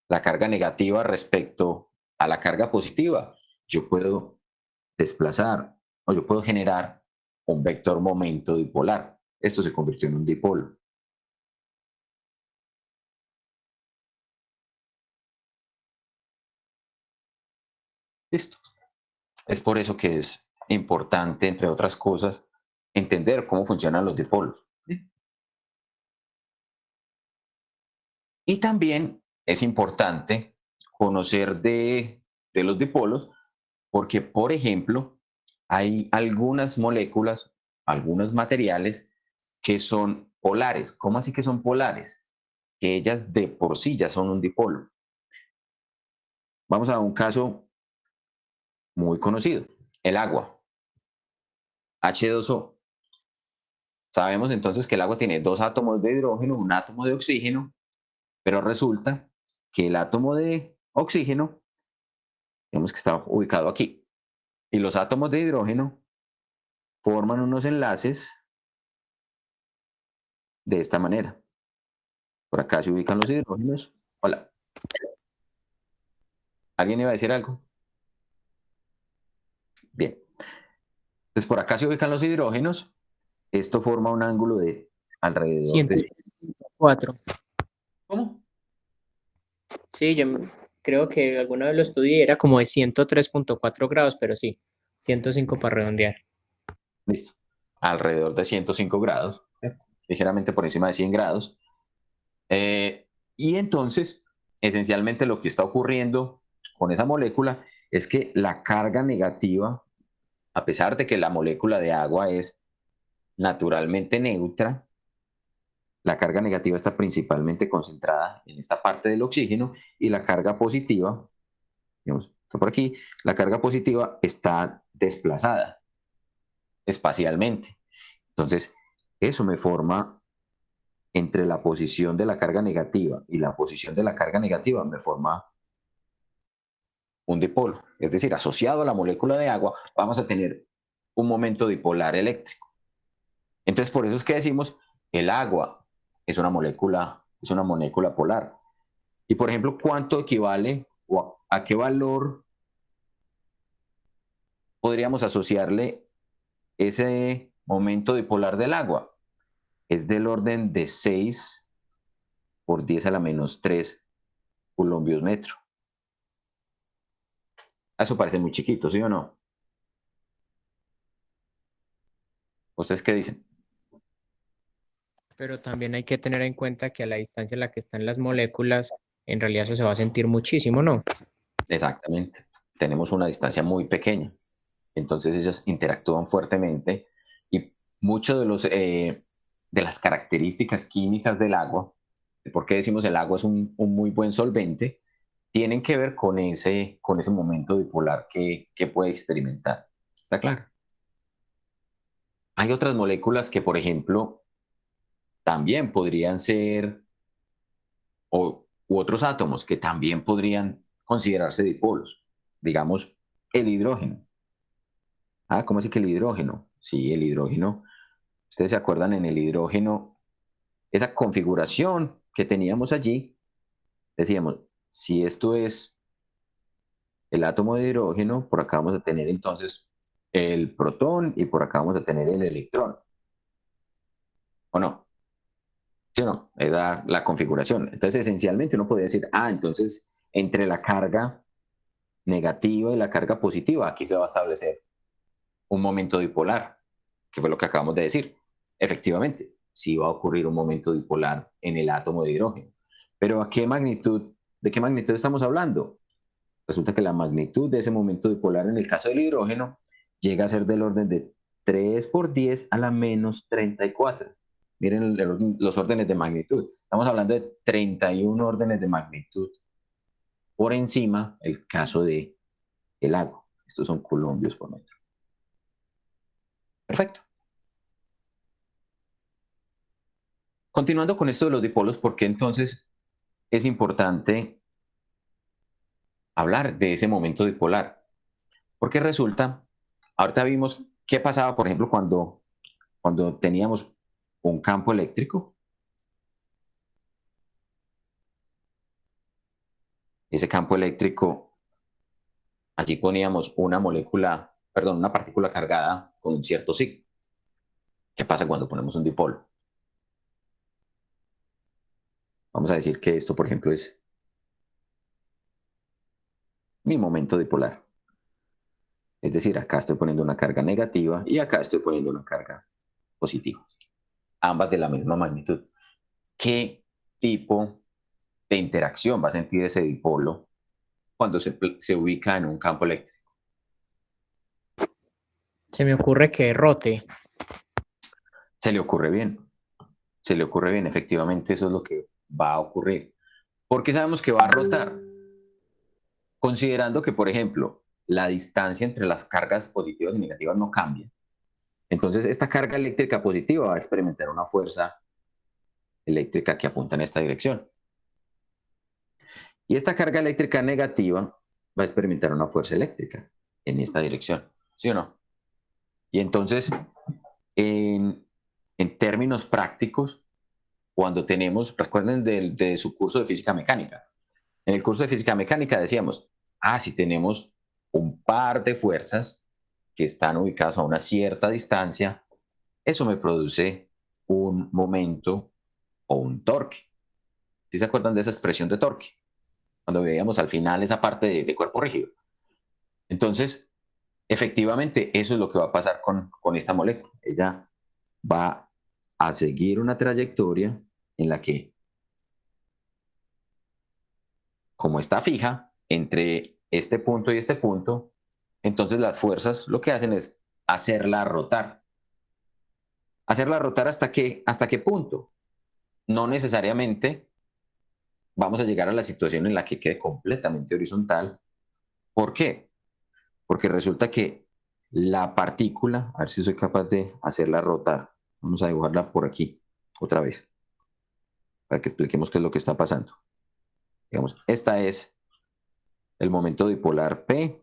Speaker 1: la carga negativa respecto a la carga positiva, yo puedo desplazar o yo puedo generar un vector momento dipolar. Esto se convirtió en un dipolo. Listo. Es por eso que es importante, entre otras cosas, entender cómo funcionan los dipolos. Y también es importante conocer de los dipolos porque, por ejemplo, hay algunas moléculas, algunos materiales que son polares. ¿Cómo así que son polares? Que ellas de por sí ya son un dipolo. Vamos a un caso muy conocido, el agua, H2O. Sabemos entonces que el agua tiene dos átomos de hidrógeno, un átomo de oxígeno, pero resulta que el átomo de oxígeno, vemos que está ubicado aquí, y los átomos de hidrógeno forman unos enlaces de esta manera. Por acá se ubican los hidrógenos. Hola. ¿Alguien iba a decir algo? Bien. Entonces por acá se ubican los hidrógenos. Esto forma un ángulo de alrededor de
Speaker 9: 104.
Speaker 1: ¿Cómo?
Speaker 9: Sí, yo creo que alguna vez lo estudié, era como de 103.4 grados, pero sí, 105 para redondear.
Speaker 1: Listo. Alrededor de 105 grados, ligeramente por encima de 100 grados. Y entonces, esencialmente lo que está ocurriendo con esa molécula es que la carga negativa, a pesar de que la molécula de agua es naturalmente neutra, la carga negativa está principalmente concentrada en esta parte del oxígeno y la carga positiva, digamos, está por aquí, la carga positiva está desplazada espacialmente. Entonces, eso me forma entre la posición de la carga negativa y la posición de la carga negativa, me forma un dipolo. Es decir, asociado a la molécula de agua, vamos a tener un momento dipolar eléctrico. Entonces, por eso es que decimos, el agua es una molécula polar. Y, por ejemplo, ¿cuánto equivale o a qué valor podríamos asociarle ese momento dipolar del agua? Es del orden de 6 por 10 a la menos 3 coulombios metro. Eso parece muy chiquito, ¿sí o no? ¿Ustedes qué dicen?
Speaker 9: Pero también hay que tener en cuenta que a la distancia en la que están las moléculas, en realidad eso se va a sentir muchísimo, ¿no?
Speaker 1: Exactamente. Tenemos una distancia muy pequeña. Entonces ellas interactúan fuertemente y mucho de las características químicas del agua, de por qué decimos el agua es un muy buen solvente, tienen que ver con ese momento dipolar que puede experimentar. ¿Está claro? Hay otras moléculas que, por ejemplo, también podrían ser, u otros átomos que también podrían considerarse dipolos. Digamos, el hidrógeno. ¿Cómo así que el hidrógeno? Sí, el hidrógeno. Ustedes se acuerdan en el hidrógeno, esa configuración que teníamos allí, decíamos, si esto es el átomo de hidrógeno, por acá vamos a tener entonces el protón y por acá vamos a tener el electrón. ¿O no? ¿Sí o no? Era la configuración. Entonces, esencialmente uno podría decir, entonces, entre la carga negativa y la carga positiva, aquí se va a establecer un momento dipolar, que fue lo que acabamos de decir. Efectivamente, sí va a ocurrir un momento dipolar en el átomo de hidrógeno. Pero ¿de qué magnitud estamos hablando? Resulta que la magnitud de ese momento dipolar en el caso del hidrógeno llega a ser del orden de 3 por 10 a la menos 34. Miren los órdenes de magnitud. Estamos hablando de 31 órdenes de magnitud por encima el caso del agua. Estos son coulombios por metro. Perfecto. Continuando con esto de los dipolos, ¿por qué entonces es importante hablar de ese momento dipolar? Porque resulta, ahorita vimos qué pasaba, por ejemplo, cuando teníamos un campo eléctrico. Ese campo eléctrico, allí poníamos una partícula cargada con un cierto signo. ¿Qué pasa cuando ponemos un dipolo? Vamos a decir que esto, por ejemplo, es mi momento dipolar. Es decir, acá estoy poniendo una carga negativa y acá estoy poniendo una carga positiva. Ambas de la misma magnitud. ¿Qué tipo de interacción va a sentir ese dipolo cuando se ubica en un campo eléctrico?
Speaker 9: Se me ocurre que rote.
Speaker 1: Se le ocurre bien, efectivamente eso es lo que va a ocurrir. ¿Por qué sabemos que va a rotar? Considerando que, por ejemplo, la distancia entre las cargas positivas y negativas no cambia. Entonces, esta carga eléctrica positiva va a experimentar una fuerza eléctrica que apunta en esta dirección. Y esta carga eléctrica negativa va a experimentar una fuerza eléctrica en esta dirección. ¿Sí o no? Y entonces, en términos prácticos, cuando recuerden de su curso de física mecánica. En el curso de física mecánica decíamos, si tenemos un par de fuerzas que están ubicadas a una cierta distancia, eso me produce un momento o un torque. ¿Sí se acuerdan de esa expresión de torque? Cuando veíamos al final esa parte de cuerpo rígido. Entonces, efectivamente, eso es lo que va a pasar con esta molécula. Ella va a seguir una trayectoria en la que, como está fija, entre este punto y este punto, entonces las fuerzas lo que hacen es hacerla rotar. Hacerla rotar ¿hasta qué punto? No necesariamente vamos a llegar a la situación en la que quede completamente horizontal. ¿Por qué? Porque resulta que la partícula, a ver si soy capaz de hacerla rotar. Vamos a dibujarla por aquí, otra vez, para que expliquemos qué es lo que está pasando. Digamos, esta es el momento dipolar P.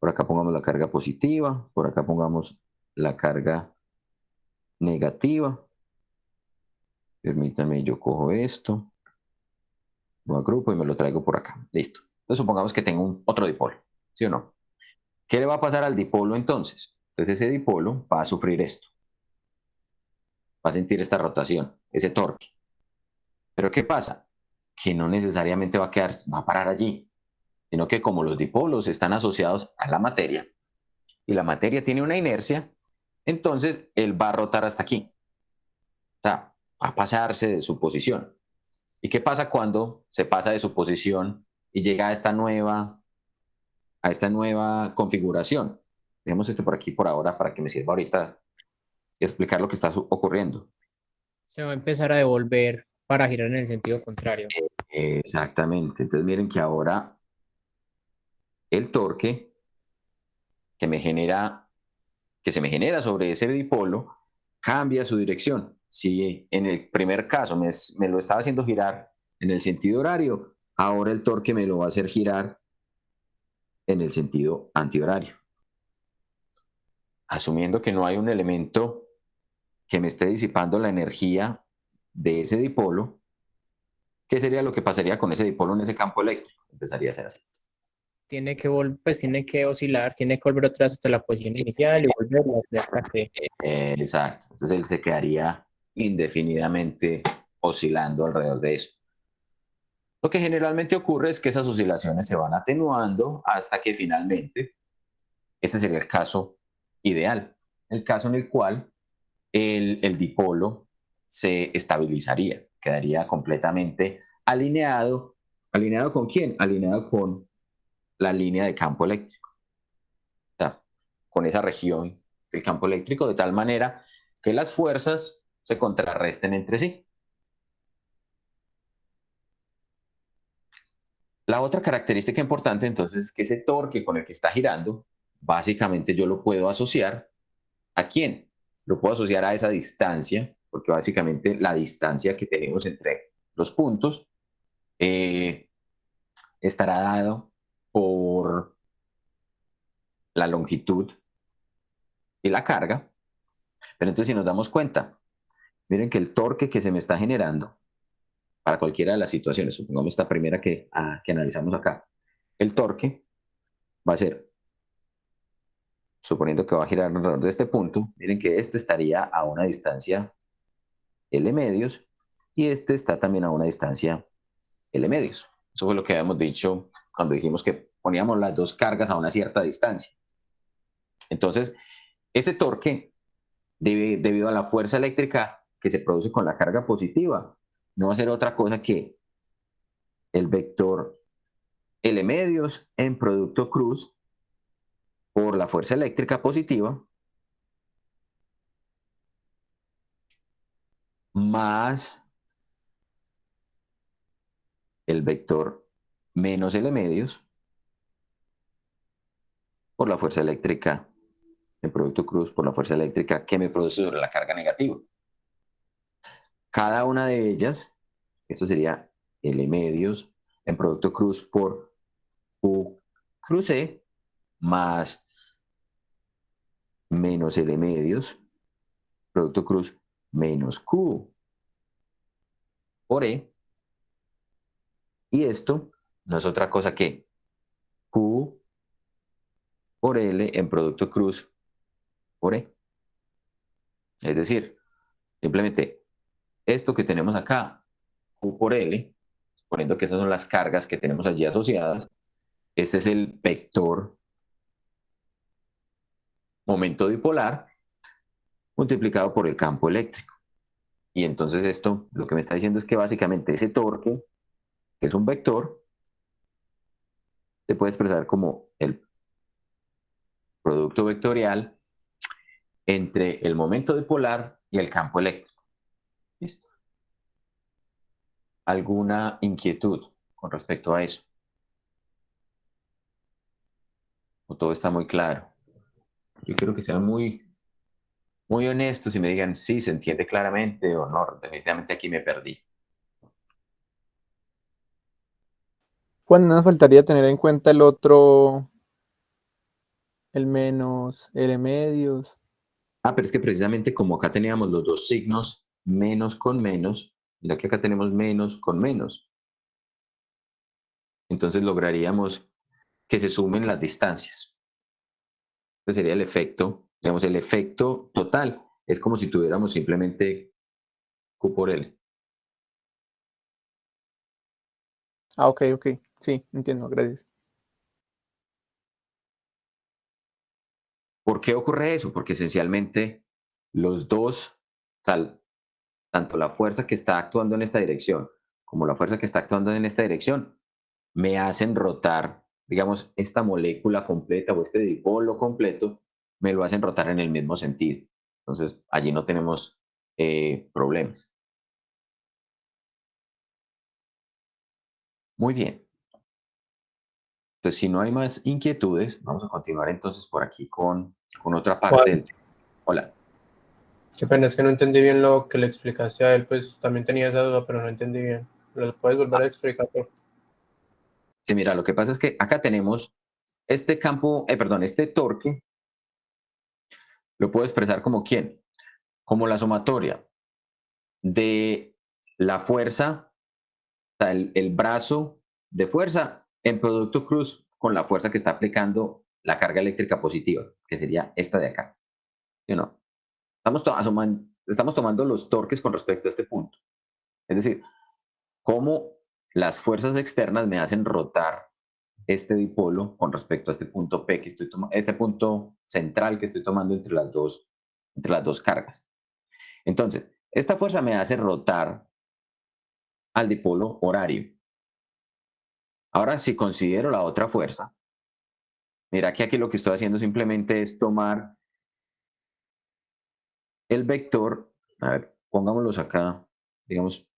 Speaker 1: Por acá pongamos la carga positiva, por acá pongamos la carga negativa. Permítanme, yo cojo esto, lo agrupo y me lo traigo por acá. Listo. Entonces supongamos que tengo otro dipolo, ¿sí o no? ¿Qué le va a pasar al dipolo entonces? Entonces ese dipolo va a sufrir esto. Va a sentir esta rotación, ese torque. Pero ¿qué pasa? Que no necesariamente va a parar allí, sino que como los dipolos están asociados a la materia y la materia tiene una inercia, entonces él va a rotar hasta aquí. O sea, va a pasarse de su posición. ¿Y qué pasa cuando se pasa de su posición y llega a esta nueva configuración? Dejemos esto por aquí por ahora para que me sirva ahorita explicar lo que está ocurriendo.
Speaker 9: Se va a empezar a devolver para girar en el sentido contrario.
Speaker 1: Exactamente. Entonces miren que ahora el torque que se me genera sobre ese dipolo cambia su dirección. Si en el primer caso me lo estaba haciendo girar en el sentido horario, ahora el torque me lo va a hacer girar en el sentido antihorario. Asumiendo que no hay un elemento que me esté disipando la energía de ese dipolo, ¿qué sería lo que pasaría con ese dipolo en ese campo eléctrico? Empezaría a ser así.
Speaker 9: Tiene que oscilar, tiene que volver otra vez hasta la posición inicial y volver hasta que...
Speaker 1: Exacto. Entonces él se quedaría indefinidamente oscilando alrededor de eso. Lo que generalmente ocurre es que esas oscilaciones se van atenuando hasta que finalmente, ese sería el caso ideal, el caso en el cual el dipolo se estabilizaría, quedaría completamente alineado. ¿Alineado con quién? Alineado con la línea de campo eléctrico. O sea, con esa región del campo eléctrico, de tal manera que las fuerzas se contrarresten entre sí. La otra característica importante entonces es que ese torque con el que está girando, básicamente yo lo puedo asociar ¿a quién? Lo puedo asociar a esa distancia, porque básicamente la distancia que tenemos entre los puntos estará dado por la longitud y la carga. Pero entonces si nos damos cuenta, miren que el torque que se me está generando para cualquiera de las situaciones, supongamos esta primera que analizamos acá, el torque va a ser, suponiendo que va a girar alrededor de este punto, miren que este estaría a una distancia L medios y este está también a una distancia L medios. Eso fue lo que habíamos dicho cuando dijimos que poníamos las dos cargas a una cierta distancia. Entonces, ese torque, debido a la fuerza eléctrica que se produce con la carga positiva, no va a ser otra cosa que el vector L medios en producto cruz por la fuerza eléctrica positiva más el vector menos L medios por la fuerza eléctrica en producto cruz por la fuerza eléctrica que me produce sobre la carga negativa. Cada una de ellas, esto sería L medios en producto cruz por Q cruz E más menos L medios, producto cruz menos Q por E. Y esto no es otra cosa que Q por L en producto cruz por E. Es decir, simplemente esto que tenemos acá, Q por L, suponiendo que esas son las cargas que tenemos allí asociadas, este es el vector momento dipolar multiplicado por el campo eléctrico. Y entonces esto lo que me está diciendo es que básicamente ese torque, que es un vector, se puede expresar como el producto vectorial entre el momento dipolar y el campo eléctrico. ¿Listo? ¿Alguna inquietud con respecto a eso? ¿O todo está muy claro? Yo quiero que sean muy honestos y me digan sí, se entiende claramente o no, definitivamente aquí me perdí.
Speaker 3: ¿Cuándo nos faltaría tener en cuenta el otro, el menos, L medios?
Speaker 1: Pero es que precisamente como acá teníamos los dos signos, menos con menos, mira que acá tenemos menos con menos. Entonces lograríamos que se sumen las distancias. Este sería el efecto, digamos, el efecto total. Es como si tuviéramos simplemente Q por L.
Speaker 3: Ok. Sí, entiendo, gracias.
Speaker 1: ¿Por qué ocurre eso? Porque esencialmente los dos, tanto la fuerza que está actuando en esta dirección como la fuerza que está actuando en esta dirección, me hacen rotar, digamos, esta molécula completa o este dipolo completo, me lo hacen rotar en el mismo sentido. Entonces, allí no tenemos problemas. Muy bien. Entonces, si no hay más inquietudes, vamos a continuar entonces por aquí con otra parte del tema. Hola.
Speaker 6: Qué pena, es que no entendí bien lo que le explicaste a él, pues también tenía esa duda, pero no entendí bien. ¿Lo puedes volver a explicar, por favor?
Speaker 1: Sí, mira, lo que pasa es que acá tenemos este campo, este torque, lo puedo expresar como ¿quién? Como la sumatoria de la fuerza, o sea, el brazo de fuerza en producto cruz con la fuerza que está aplicando la carga eléctrica positiva, que sería esta de acá. ¿Sí o no? Estamos tomando los torques con respecto a este punto. Es decir, cómo las fuerzas externas me hacen rotar este dipolo con respecto a este punto P que estoy tomando, este punto central que estoy tomando entre las dos cargas. Entonces, esta fuerza me hace rotar al dipolo horario. Ahora, si considero la otra fuerza, mira que aquí lo que estoy haciendo simplemente es tomar el vector, a ver, pongámoslos acá, digamos,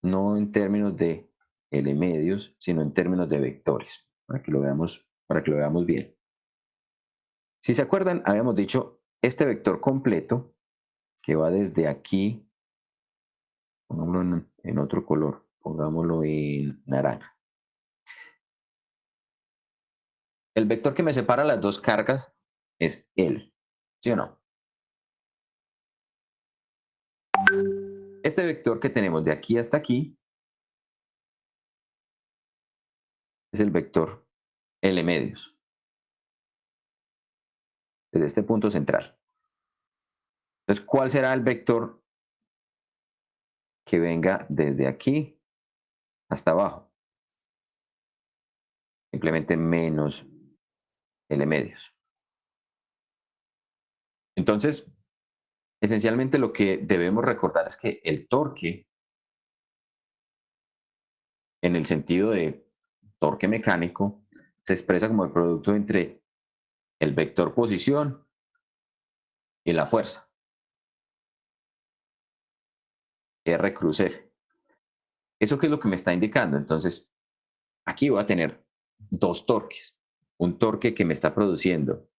Speaker 1: no en términos de L medios, sino en términos de vectores, para que lo veamos bien. Si se acuerdan, habíamos dicho este vector completo que va desde aquí, pongámoslo en otro color, pongámoslo en naranja. El vector que me separa las dos cargas es L, ¿sí o no? Este vector que tenemos de aquí hasta aquí es el vector L medios, desde este punto central. Entonces, ¿cuál será el vector que venga desde aquí hasta abajo? Simplemente menos L medios. Entonces, esencialmente lo que debemos recordar es que el torque, en el sentido de torque mecánico, se expresa como el producto entre el vector posición y la fuerza. R cruz F. ¿Eso qué es lo que me está indicando? Entonces, aquí voy a tener dos torques. Un torque que me está produciendo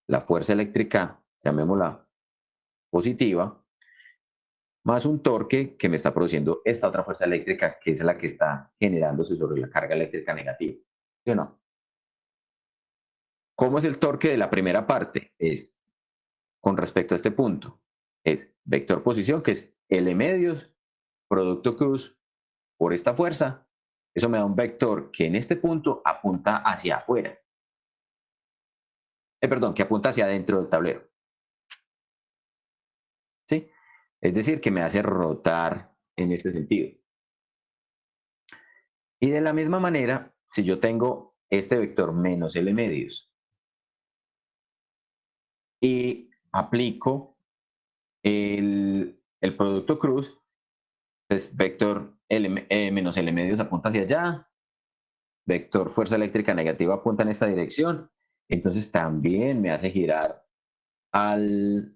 Speaker 1: la fuerza eléctrica, llamémosla positiva, más un torque que me está produciendo esta otra fuerza eléctrica, que es la que está generándose sobre la carga eléctrica negativa. ¿Sí o no? ¿Cómo es el torque de la primera parte? Es con respecto a este punto. Es vector posición, que es L medios, producto cruz por esta fuerza. Eso me da un vector que en este punto apunta hacia afuera. Que apunta hacia adentro del tablero. ¿Sí? Es decir, que me hace rotar en este sentido. Y de la misma manera, si yo tengo este vector menos L medios y aplico el producto cruz, pues vector menos L medios apunta hacia allá vector fuerza eléctrica negativa apunta en esta dirección, entonces también me hace girar al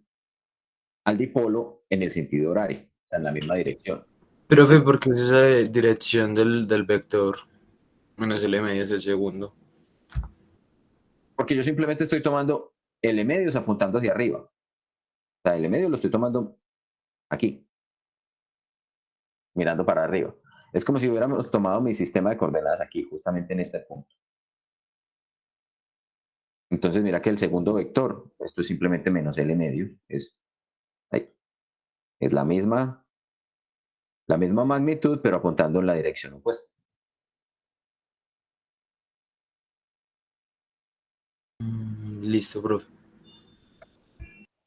Speaker 1: dipolo en el sentido horario, o sea, en la misma dirección.
Speaker 5: Profe, ¿por qué es esa dirección del vector? Menos L medio es el segundo.
Speaker 1: Porque yo simplemente estoy tomando L medios apuntando hacia arriba. O sea, L medio lo estoy tomando aquí, mirando para arriba. Es como si hubiéramos tomado mi sistema de coordenadas aquí, justamente en este punto. Entonces mira que el segundo vector, esto es simplemente menos L medio, es ahí. Es la misma magnitud, pero apuntando en la dirección opuesta.
Speaker 5: Listo, profe.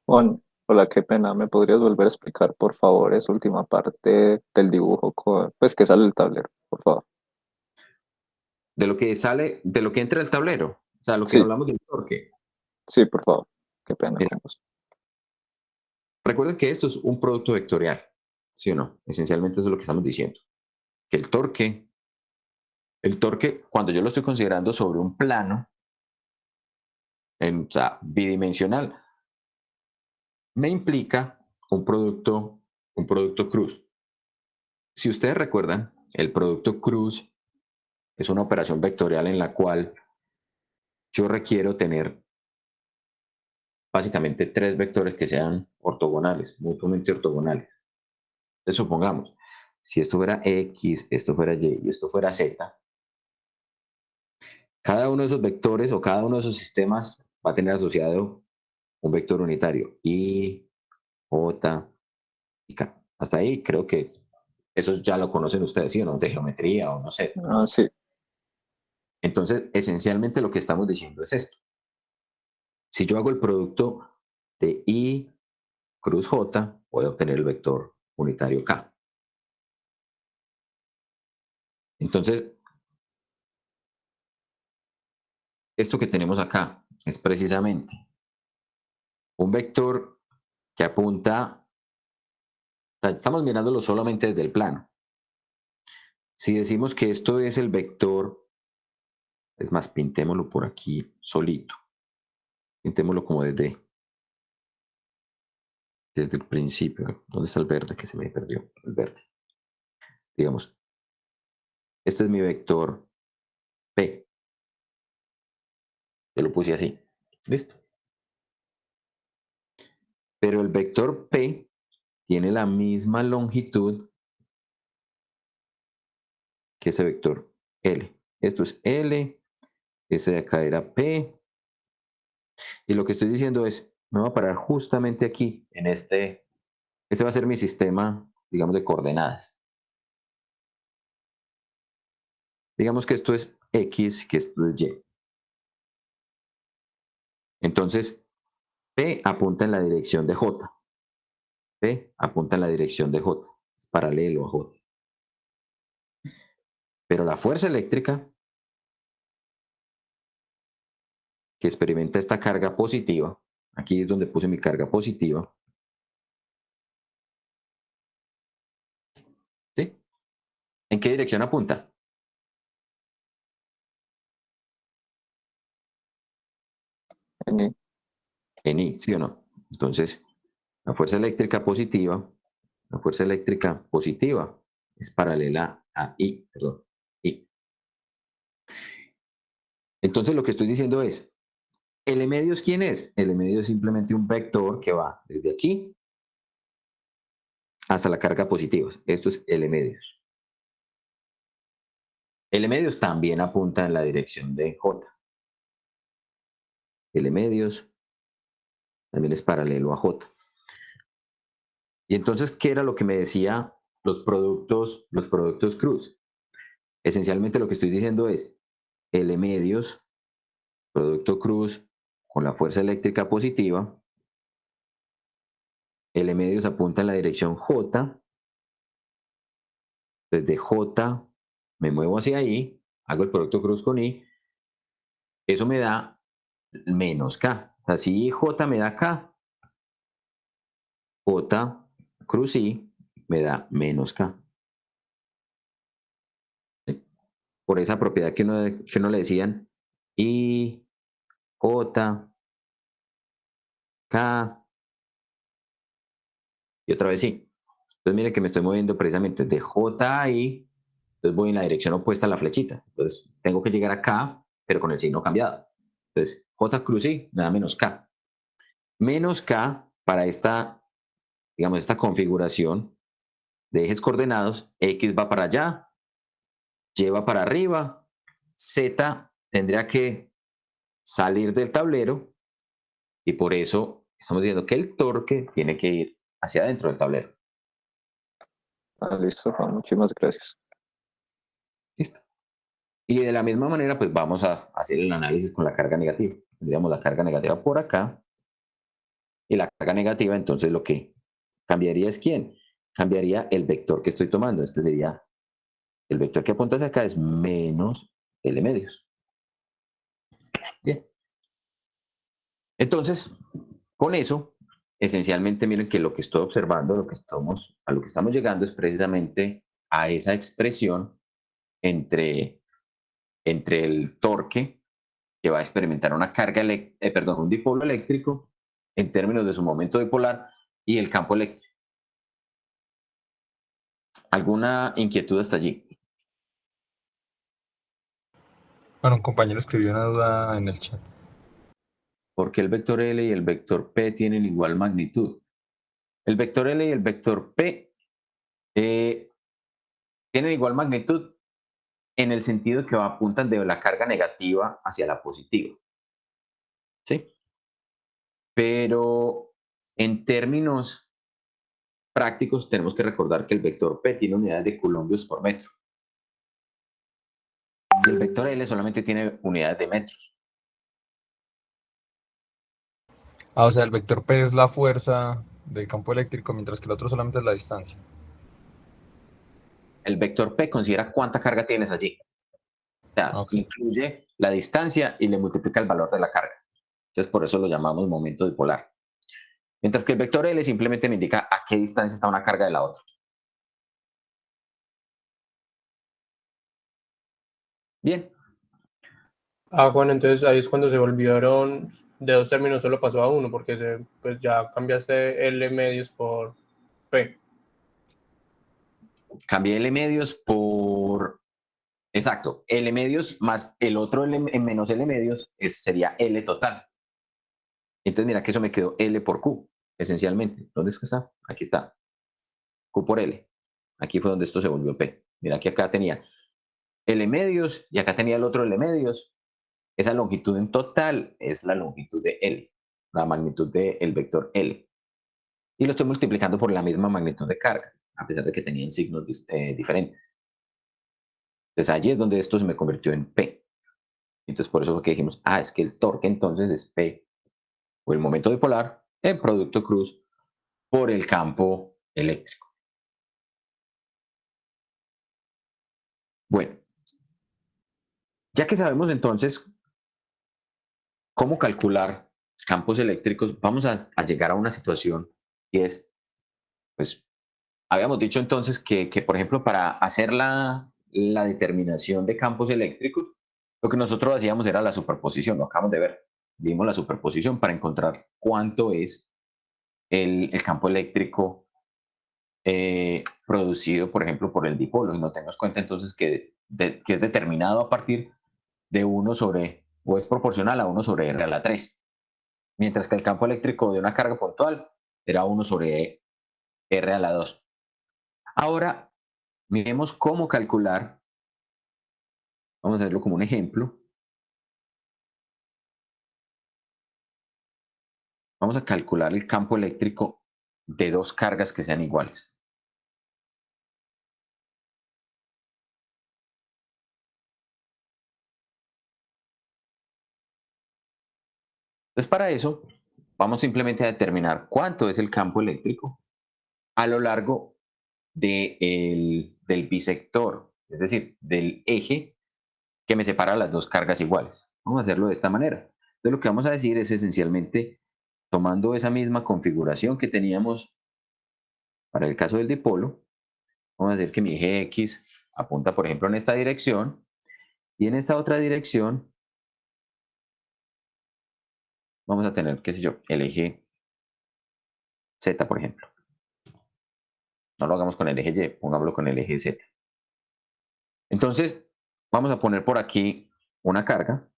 Speaker 10: Juan, hola, qué pena. ¿Me podrías volver a explicar, por favor, esa última parte del dibujo, pues que sale el tablero, por favor?
Speaker 1: De lo que sale, de lo que entra el tablero, o sea, lo que
Speaker 10: Sí,
Speaker 1: hablamos del torque.
Speaker 10: sí, por favor. Qué pena
Speaker 1: Mira,
Speaker 10: con vos.
Speaker 1: recuerden que esto es un producto vectorial, ¿sí o no? Esencialmente eso es lo que estamos diciendo. Que el torque, cuando yo lo estoy considerando sobre un plano, o sea, bidimensional, me implica un producto cruz. Si ustedes recuerdan, el producto cruz es una operación vectorial en la cual yo requiero tener básicamente tres vectores que sean ortogonales, mutuamente ortogonales. Entonces, supongamos, si esto fuera X, esto fuera Y y esto fuera Z, cada uno de esos vectores o cada uno de esos sistemas va a tener asociado un vector unitario, Y, J y K. Hasta ahí creo que eso ya lo conocen ustedes, ¿sí o no? De geometría o no sé.
Speaker 10: Ah, sí.
Speaker 1: Entonces, esencialmente lo que estamos diciendo es esto. Si yo hago el producto de I cruz J, voy a obtener el vector unitario K. Entonces, esto que tenemos acá es precisamente un vector que apunta, o sea, estamos mirándolo solamente desde el plano. Si decimos que esto es el vector, es más, pintémoslo por aquí solito. Pintémoslo como desde el principio. ¿Dónde está el verde? Que se me perdió el verde. Digamos, este es mi vector P. Yo lo puse así. Listo. Pero el vector P tiene la misma longitud que ese vector L. Esto es L, ese de acá era P. Y lo que estoy diciendo es, me voy a parar justamente aquí, en este va a ser mi sistema, digamos, de coordenadas. Digamos que esto es X, que esto es Y. Entonces, P apunta en la dirección de J. P apunta en la dirección de J. Es paralelo a J. Pero la fuerza eléctrica que experimenta esta carga positiva, aquí es donde puse mi carga positiva, ¿sí? ¿En qué dirección apunta?
Speaker 10: En I.
Speaker 1: En I, ¿sí o no? Entonces, la fuerza eléctrica positiva es paralela a I, perdón, I. Entonces, lo que estoy diciendo es, ¿L medios quién es? L medio es simplemente un vector que va desde aquí hasta la carga positiva. Esto es L medios. L medios también apunta en la dirección de J. L medios también es paralelo a J. Y entonces, ¿qué era lo que me decía los productos cruz? Esencialmente lo que estoy diciendo es L medios, producto cruz con la fuerza eléctrica positiva. L medios apunta en la dirección J. Desde J me muevo hacia I, hago el producto cruz con I. Eso me da menos K. O sea, si J me da K, J cruz I me da menos K. ¿Sí? por esa propiedad que uno le decían I, J, K, y otra vez sí. Entonces miren que me estoy moviendo precisamente de J a I, entonces voy en la dirección opuesta a la flechita. Entonces tengo que llegar a K, pero con el signo cambiado. Entonces J cruz I me da menos K. Menos K para esta, digamos, esta configuración de ejes coordenados, X va para allá, Y va para arriba, Z tendría que salir del tablero y por eso estamos diciendo que el torque tiene que ir hacia adentro del tablero.
Speaker 10: Listo, Juan, muchísimas gracias.
Speaker 1: Listo. Y de la misma manera, pues vamos a hacer el análisis con la carga negativa. Tendríamos la carga negativa por acá y la carga negativa, entonces lo que cambiaría es ¿quién? Cambiaría el vector que estoy tomando. Este sería, el vector que apunta hacia acá es menos L medios. Bien. Entonces, con eso, esencialmente miren que lo que estoy observando, a lo que estamos llegando es precisamente a esa expresión entre el torque que va a experimentar una carga, un dipolo eléctrico en términos de su momento dipolar y el campo eléctrico. ¿Alguna inquietud hasta allí?
Speaker 11: Bueno, un compañero escribió una duda en el chat.
Speaker 1: ¿Por qué el vector L y el vector P tienen igual magnitud? El vector L y el vector P tienen igual magnitud en el sentido que apuntan de la carga negativa hacia la positiva. ¿Sí? Pero en términos prácticos tenemos que recordar que el vector P tiene unidades de coulombs por metro. Y el vector L solamente tiene unidades de metros.
Speaker 11: O sea, el vector P es la fuerza del campo eléctrico, mientras que el otro solamente es la distancia.
Speaker 1: El vector P considera cuánta carga tienes allí. O sea, incluye la distancia y le multiplica el valor de la carga. Entonces, por eso lo llamamos momento dipolar. Mientras que el vector L simplemente me indica a qué distancia está una carga de la otra. Bien.
Speaker 6: Juan, entonces ahí es cuando se volvieron de dos términos, solo pasó a uno, porque pues ya cambiaste L medios por P.
Speaker 1: Cambié L medios por... Exacto, L medios más el otro L menos L medios sería L total. Entonces mira que eso me quedó L por Q, esencialmente. ¿Dónde es que está? Aquí está. Q por L. Aquí fue donde esto se volvió P. Mira que acá tenía L medios y acá tenía el otro L medios. Esa longitud en total es la longitud de L, la magnitud del vector L. Y lo estoy multiplicando por la misma magnitud de carga, a pesar de que tenían signos diferentes. Entonces allí es donde esto se me convirtió en P. Entonces por eso fue que dijimos, es que el torque entonces es P, o el momento dipolar, en producto cruz por el campo eléctrico. Bueno, ya que sabemos entonces cómo calcular campos eléctricos, vamos a llegar a una situación y es, pues, habíamos dicho entonces que por ejemplo, para hacer la determinación de campos eléctricos, lo que nosotros hacíamos era la superposición, lo acabamos de ver. Vimos la superposición para encontrar cuánto es el campo eléctrico producido, por ejemplo, por el dipolo. Y nos tenemos cuenta entonces que es determinado a partir de 1 sobre, o es proporcional a 1 sobre R a la 3. Mientras que el campo eléctrico de una carga puntual era 1 sobre R a la 2. Ahora, miremos cómo calcular. Vamos a hacerlo como un ejemplo. Vamos a calcular el campo eléctrico de dos cargas que sean iguales. Entonces, para eso, vamos simplemente a determinar cuánto es el campo eléctrico a lo largo del bisector, es decir, del eje que me separa las dos cargas iguales. Vamos a hacerlo de esta manera. Entonces, lo que vamos a decir es esencialmente, tomando esa misma configuración que teníamos para el caso del dipolo, vamos a decir que mi eje X apunta, por ejemplo, en esta dirección Y en esta otra dirección vamos a tener, qué sé yo, el eje Z, por ejemplo. No lo hagamos con el eje Y, pongámoslo con el eje Z. Entonces, vamos a poner por aquí una carga.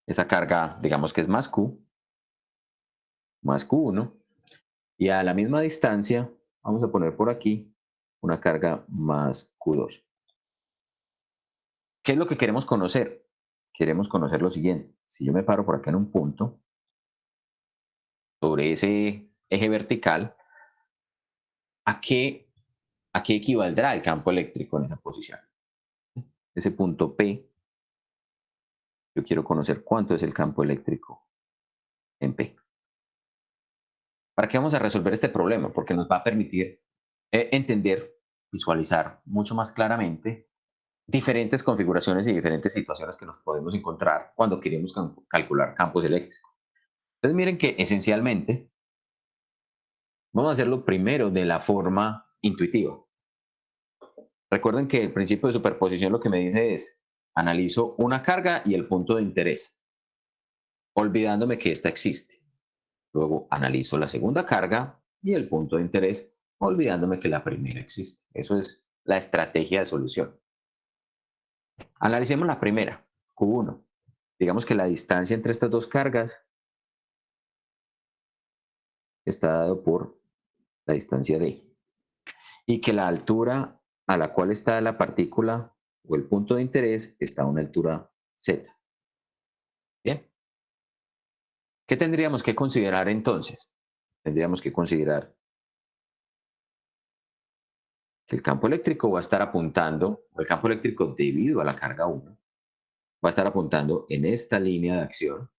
Speaker 1: Esa carga, digamos que es más Q más Q1. Y a la misma distancia, vamos a poner por aquí una carga más Q2. ¿Qué es lo que queremos conocer? Queremos conocer lo siguiente. Si yo me paro por acá en un punto, sobre ese eje vertical, ¿a qué equivaldrá el campo eléctrico en esa posición? Ese punto P, yo quiero conocer cuánto es el campo eléctrico en P. ¿Para qué vamos a resolver este problema? Porque nos va a permitir entender, visualizar mucho más claramente diferentes configuraciones y diferentes situaciones que nos podemos encontrar cuando queremos calcular campos eléctricos. Entonces miren que esencialmente vamos a hacerlo primero de la forma intuitiva. Recuerden que el principio de superposición lo que me dice es, analizo una carga y el punto de interés, olvidándome que esta existe. Luego analizo la segunda carga y el punto de interés, olvidándome que la primera existe. Eso es la estrategia de solución. Analicemos la primera, Q1. Digamos que la distancia entre estas dos cargas está dado por la distancia D. Y que la altura a la cual está la partícula o el punto de interés está a una altura Z. Bien. ¿Qué tendríamos que considerar entonces? Tendríamos que considerar que el campo eléctrico va a estar apuntando, o el campo eléctrico debido a la carga 1, va a estar apuntando en esta línea de acción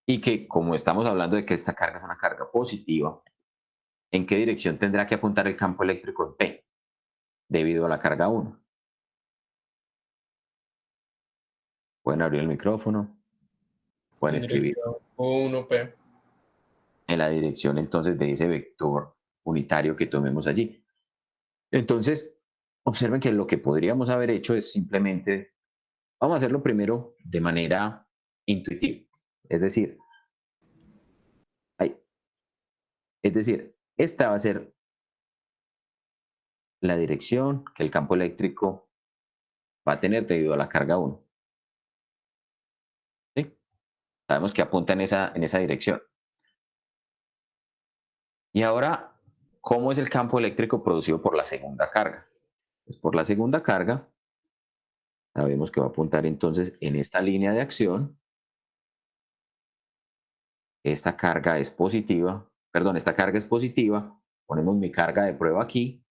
Speaker 1: y que como estamos hablando de que esta carga es una carga positiva, ¿en qué dirección tendrá que apuntar el campo eléctrico en P debido a la carga 1? Pueden abrir el micrófono, pueden
Speaker 6: En
Speaker 1: escribir
Speaker 6: dirección Q1P.
Speaker 1: en la dirección entonces de ese vector unitario que tomemos allí. Entonces, observen que lo que podríamos haber hecho es simplemente, vamos a hacerlo primero de manera intuitiva. Es decir, esta va a ser la dirección que el campo eléctrico va a tener debido a la carga 1. ¿Sí? Sabemos que apunta en esa dirección. Y ahora, ¿cómo es el campo eléctrico producido por la segunda carga? Pues por la segunda carga, sabemos que va a apuntar entonces en esta línea de acción. Esta carga es positiva, ponemos mi carga de prueba aquí,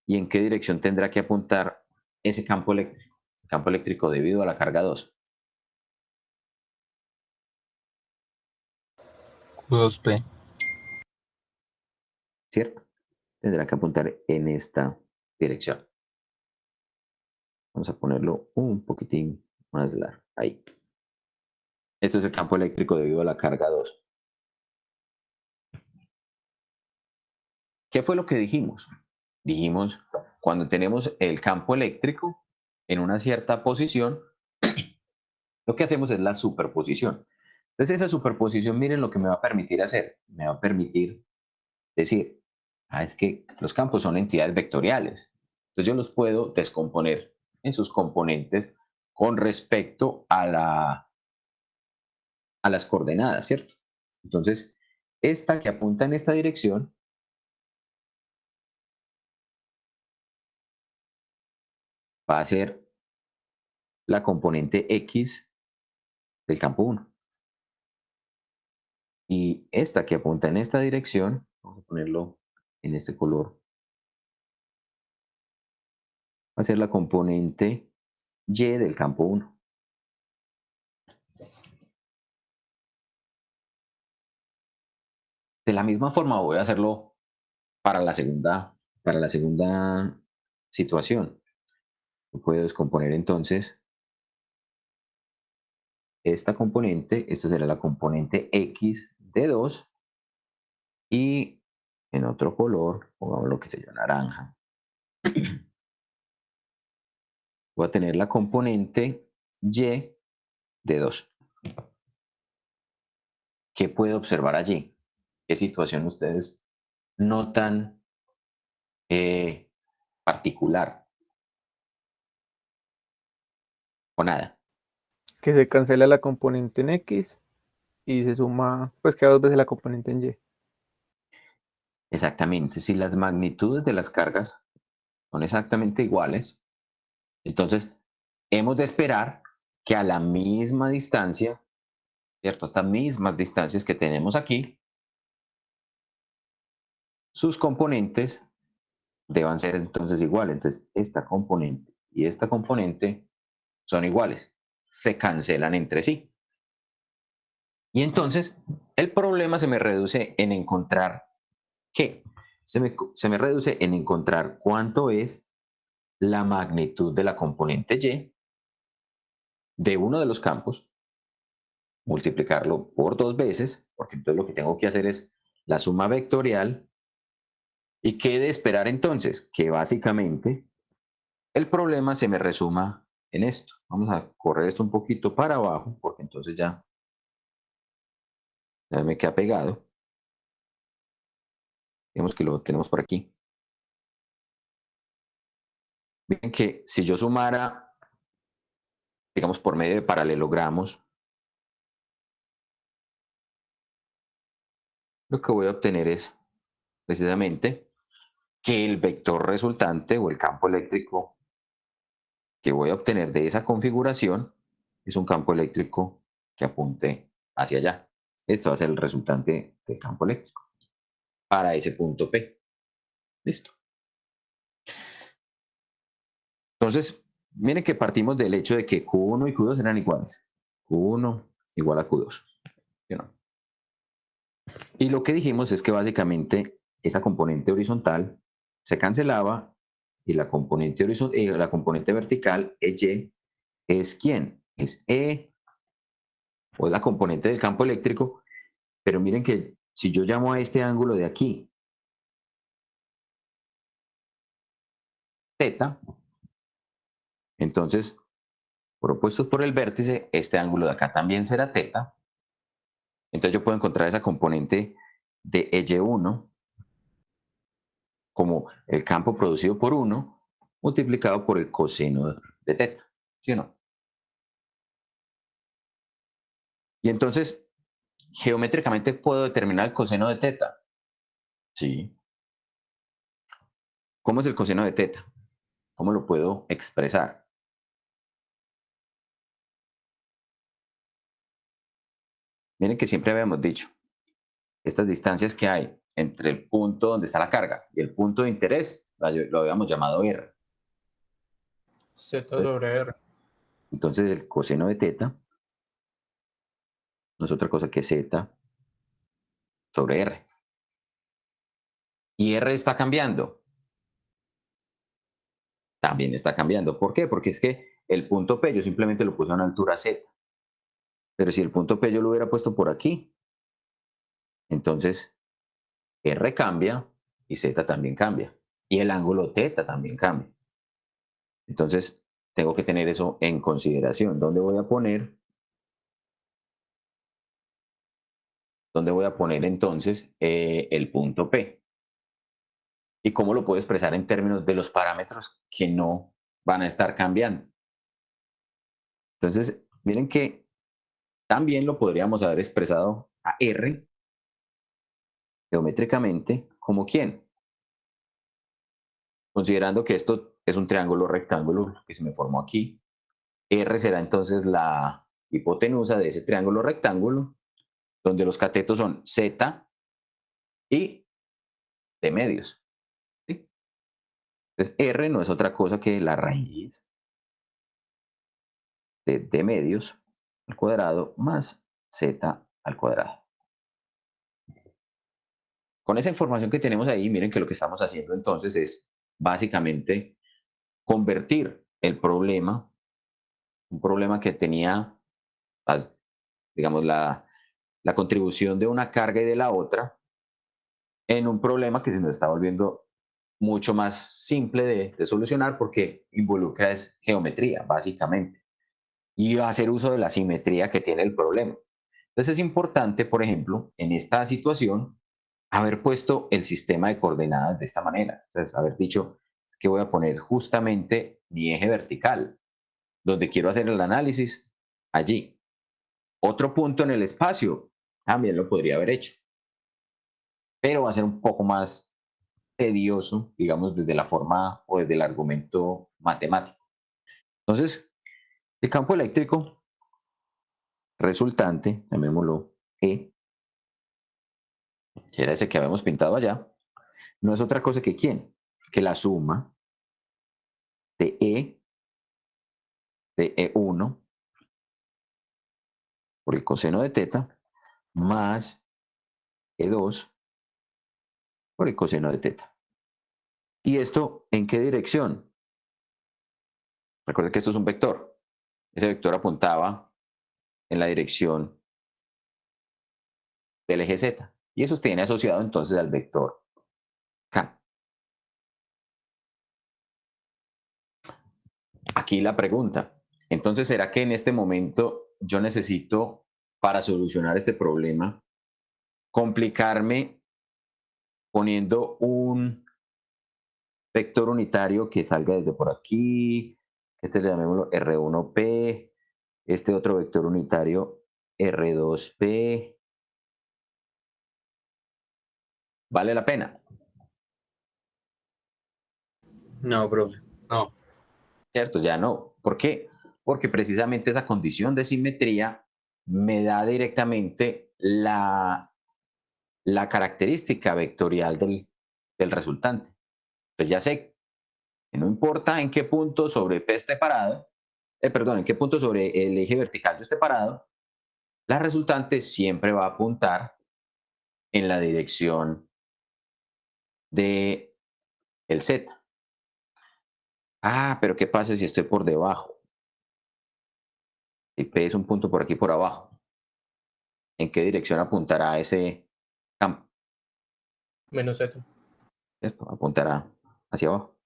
Speaker 1: ¿y en qué dirección tendrá que apuntar ese campo eléctrico? El campo eléctrico debido a la carga 2.
Speaker 11: Q2P.
Speaker 1: ¿Cierto? Tendrá que apuntar en esta dirección. Vamos a ponerlo un poquitín más largo. Ahí. Esto es el campo eléctrico debido a la carga 2. ¿Qué fue lo que dijimos? Dijimos, cuando tenemos el campo eléctrico en una cierta posición, lo que hacemos es la superposición. Entonces esa superposición, miren lo que me va a permitir hacer. Me va a permitir decir, es que los campos son entidades vectoriales. Entonces yo los puedo descomponer en sus componentes con respecto a las coordenadas, ¿cierto? Entonces, esta que apunta en esta dirección va a ser la componente X del campo 1. Y esta que apunta en esta dirección, vamos a ponerlo en este color, va a ser la componente Y del campo 1. De la misma forma voy a hacerlo para la segunda situación. Yo puedo descomponer entonces esta componente, esta será la componente X de 2, y en otro color, pongamos lo que se llama naranja, voy a tener la componente Y de 2. ¿Qué puede observar allí? ¿Qué situación ustedes notan particular? O nada.
Speaker 3: Que se cancela la componente en X y se suma, pues queda 2 veces la componente en Y.
Speaker 1: Exactamente. Si las magnitudes de las cargas son exactamente iguales, entonces hemos de esperar que a la misma distancia, ¿cierto? Estas mismas distancias que tenemos aquí, sus componentes deban ser entonces iguales. Entonces, esta componente y esta componente son iguales, se cancelan entre sí. Y entonces, el problema se me reduce en encontrar ¿qué? Se me reduce en encontrar cuánto es la magnitud de la componente Y de uno de los campos, multiplicarlo por 2 veces, porque entonces lo que tengo que hacer es la suma vectorial. ¿Y qué he de esperar entonces? Que básicamente el problema se me resuma en esto. Vamos a correr esto un poquito para abajo, porque entonces ya me queda pegado. Digamos que lo tenemos por aquí. Miren que si yo sumara, digamos, por medio de paralelogramos, lo que voy a obtener es precisamente que el vector resultante o el campo eléctrico que voy a obtener de esa configuración es un campo eléctrico que apunte hacia allá. Este va a ser el resultante del campo eléctrico para ese punto P. Listo. Entonces, miren que partimos del hecho de que Q1 y Q2 eran iguales. Q1 igual a Q2. ¿Sí o no? Y lo que dijimos es que básicamente esa componente horizontal se cancelaba y la componente, la componente vertical, EY, ¿es quién? Es E, o es la componente del campo eléctrico, pero miren que si yo llamo a este ángulo de aquí θ, entonces, propuestos por el vértice, este ángulo de acá también será θ. Entonces yo puedo encontrar esa componente de EY1 como el campo producido por 1 multiplicado por el coseno de θ. ¿Sí o no? Y entonces, geométricamente puedo determinar el coseno de θ. Sí. ¿Cómo es el coseno de θ? ¿Cómo lo puedo expresar? Miren que siempre habíamos dicho, estas distancias que hay entre el punto donde está la carga y el punto de interés, lo habíamos llamado R.
Speaker 6: Z sobre R.
Speaker 1: Entonces el coseno de θ no es otra cosa que Z sobre R. Y R está cambiando. También está cambiando. ¿Por qué? Porque es que el punto P yo simplemente lo puse a una altura Z. Pero si el punto P yo lo hubiera puesto por aquí, entonces R cambia y Z también cambia. Y el ángulo θ también cambia. Entonces tengo que tener eso en consideración. ¿Dónde voy a poner? ¿Dónde voy a poner entonces el punto P? ¿Y cómo lo puedo expresar en términos de los parámetros que no van a estar cambiando? Entonces, miren que también lo podríamos haber expresado a R geométricamente como ¿quién? Considerando que esto es un triángulo rectángulo que se me formó aquí, R será entonces la hipotenusa de ese triángulo rectángulo, donde los catetos son Z y de medios. ¿Sí? Entonces, R no es otra cosa que la raíz de D medios al cuadrado más Z al cuadrado. Con esa información que tenemos ahí, miren que lo que estamos haciendo entonces es básicamente convertir el problema, un problema que tenía, digamos, la contribución de una carga y de la otra, en un problema que se nos está volviendo mucho más simple de solucionar porque involucra es geometría, básicamente, y hacer uso de la simetría que tiene el problema. Entonces es importante, por ejemplo, en esta situación, haber puesto el sistema de coordenadas de esta manera. Entonces, haber dicho que voy a poner justamente mi eje vertical, donde quiero hacer el análisis, allí. Otro punto en el espacio, también lo podría haber hecho, pero va a ser un poco más tedioso, digamos, desde la forma o desde el argumento matemático. Entonces, el campo eléctrico resultante, llamémoslo E, que era ese que habíamos pintado allá, no es otra cosa que ¿quién? Que la suma de E1 por el coseno de teta más E2 por el coseno de teta. ¿Y esto en qué dirección? Recuerden que esto es un vector. Ese vector apuntaba en la dirección del eje Z. Y eso tiene asociado entonces al vector K. Aquí la pregunta. Entonces, ¿será que en este momento yo necesito, para solucionar este problema, complicarme poniendo un vector unitario que salga desde por aquí? Este le llamémoslo R1P. Este otro vector unitario R2P. ¿Vale la pena?
Speaker 5: No, profe.
Speaker 11: No.
Speaker 1: ¿Cierto? Ya no. ¿Por qué? Porque precisamente esa condición de simetría me da directamente la característica vectorial del resultante. Entonces ya sé que no importa en qué punto sobre P esté parado, perdón, en qué punto sobre el eje vertical yo esté parado, la resultante siempre va a apuntar en la dirección de el Z. Ah, pero ¿qué pasa si estoy por debajo? Si P es un punto por aquí por abajo, ¿en qué dirección apuntará ese campo?
Speaker 6: Menos Z.
Speaker 1: ¿Cierto? Apuntará hacia abajo.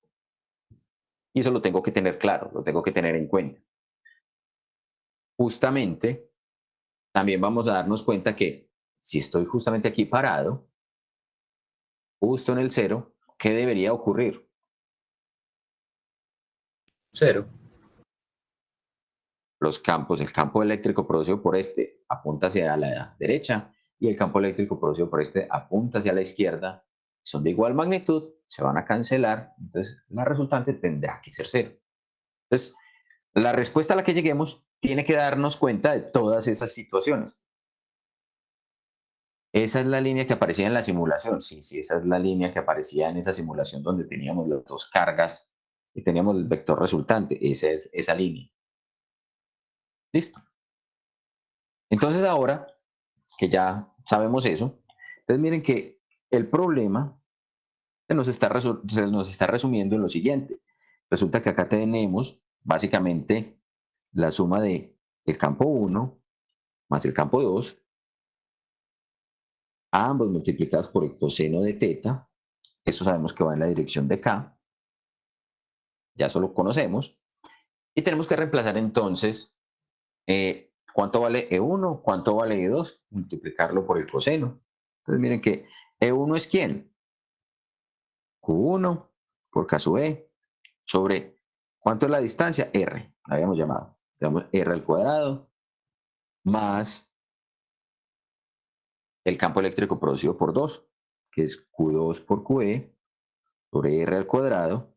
Speaker 1: Y eso lo tengo que tener claro, lo tengo que tener en cuenta. Justamente, también vamos a darnos cuenta que si estoy justamente aquí parado, justo en el cero, ¿qué debería ocurrir?
Speaker 5: 0.
Speaker 1: Los campos, el campo eléctrico producido por este apunta hacia la derecha y el campo eléctrico producido por este apunta hacia la izquierda. Son de igual magnitud, se van a cancelar, entonces la resultante tendrá que ser 0. Entonces, la respuesta a la que lleguemos tiene que darnos cuenta de todas esas situaciones. Esa es la línea que aparecía en la simulación. Sí, esa es la línea que aparecía en esa simulación donde teníamos las dos cargas y teníamos el vector resultante. Esa es esa línea. Listo. Entonces ahora que ya sabemos eso, entonces miren que el problema se nos está resumiendo en lo siguiente. Resulta que acá tenemos básicamente la suma de el campo 1 más el campo 2, ambos multiplicados por el coseno de teta. Esto sabemos que va en la dirección de K. Ya eso lo conocemos. Y tenemos que reemplazar entonces cuánto vale E1, cuánto vale E2, multiplicarlo por el coseno. Entonces miren que E1 es ¿quién? Q1 por K sub E sobre ¿cuánto es la distancia? R, la habíamos llamado. Tenemos R al cuadrado más el campo eléctrico producido por 2, que es Q2 por QE sobre R al cuadrado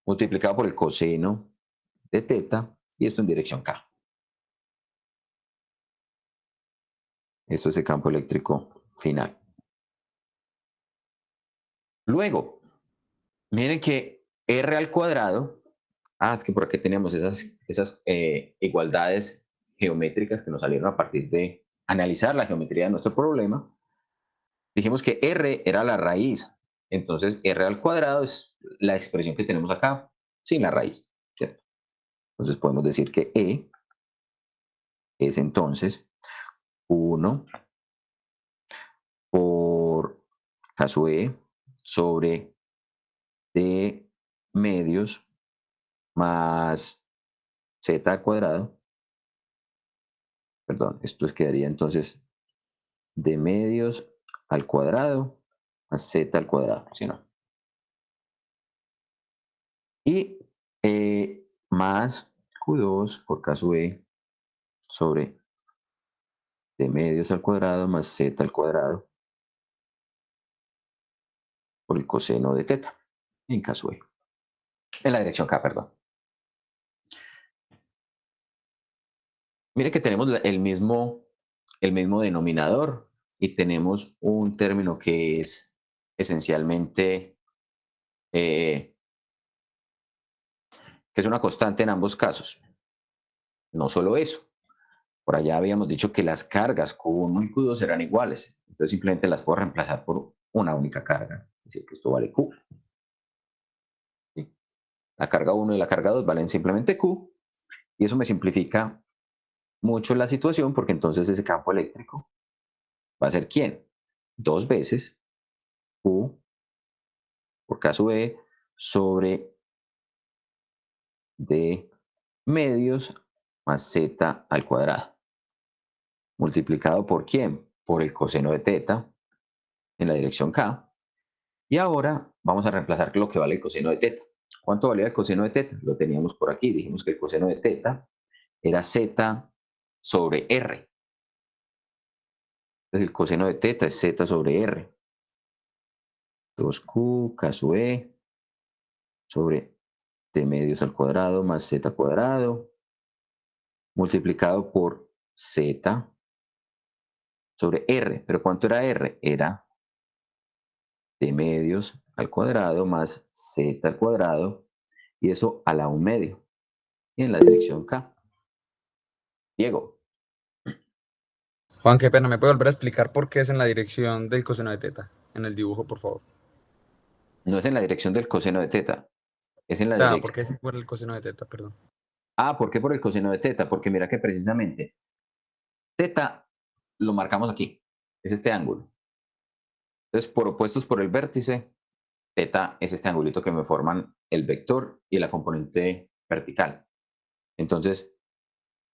Speaker 1: multiplicado por el coseno de teta y esto en dirección K. Esto es el campo eléctrico final. Luego, miren que R al cuadrado, es que por aquí tenemos esas igualdades geométricas que nos salieron a partir de analizar la geometría de nuestro problema. Dijimos que R era la raíz, entonces R al cuadrado es la expresión que tenemos acá sin la raíz, ¿cierto? Entonces podemos decir que E es entonces 1 por K sub E sobre de medios más z al cuadrado. Perdón, esto quedaría entonces de medios al cuadrado más z al cuadrado, ¿sí no? Y más Q2 por K sub E sobre de medios al cuadrado más z al cuadrado por el coseno de teta en K sub E. En la dirección K, perdón. Mire que tenemos el mismo denominador y tenemos un término que es esencialmente que es una constante en ambos casos. No solo eso, por allá habíamos dicho que las cargas Q1 y Q2 eran iguales, entonces simplemente las puedo reemplazar por una única carga, es decir, que esto vale Q. ¿Sí? La carga 1 y la carga 2 valen simplemente Q, y eso me simplifica mucho la situación, porque entonces ese campo eléctrico va a ser ¿quién? 2 veces Q por K sub E sobre D medios más Z al cuadrado. Multiplicado por ¿quién? Por el coseno de teta en la dirección K. Y ahora vamos a reemplazar lo que vale el coseno de teta. ¿Cuánto valía el coseno de teta? Lo teníamos por aquí. Dijimos que el coseno de teta era Z sobre R. Entonces el coseno de teta es Z sobre R. 2Q, K sub E, sobre T medios al cuadrado más Z al cuadrado, multiplicado por Z sobre R. ¿Pero cuánto era R? Era T medios al cuadrado más Z al cuadrado, y eso a la 1/2, y en la dirección K. Diego.
Speaker 11: Juan, qué pena, ¿me puede volver a explicar por qué es en la dirección del coseno de teta? En el dibujo, por favor.
Speaker 1: No es en la dirección del coseno de teta, es en la
Speaker 11: O sea, ¿por
Speaker 1: dirección.
Speaker 11: qué es por el coseno de teta? Perdón.
Speaker 1: Ah, ¿por qué por el coseno de teta? Porque mira que precisamente teta lo marcamos aquí, es este ángulo. Entonces, por opuestos por el vértice, teta es este angulito que me forman el vector y la componente vertical. Entonces,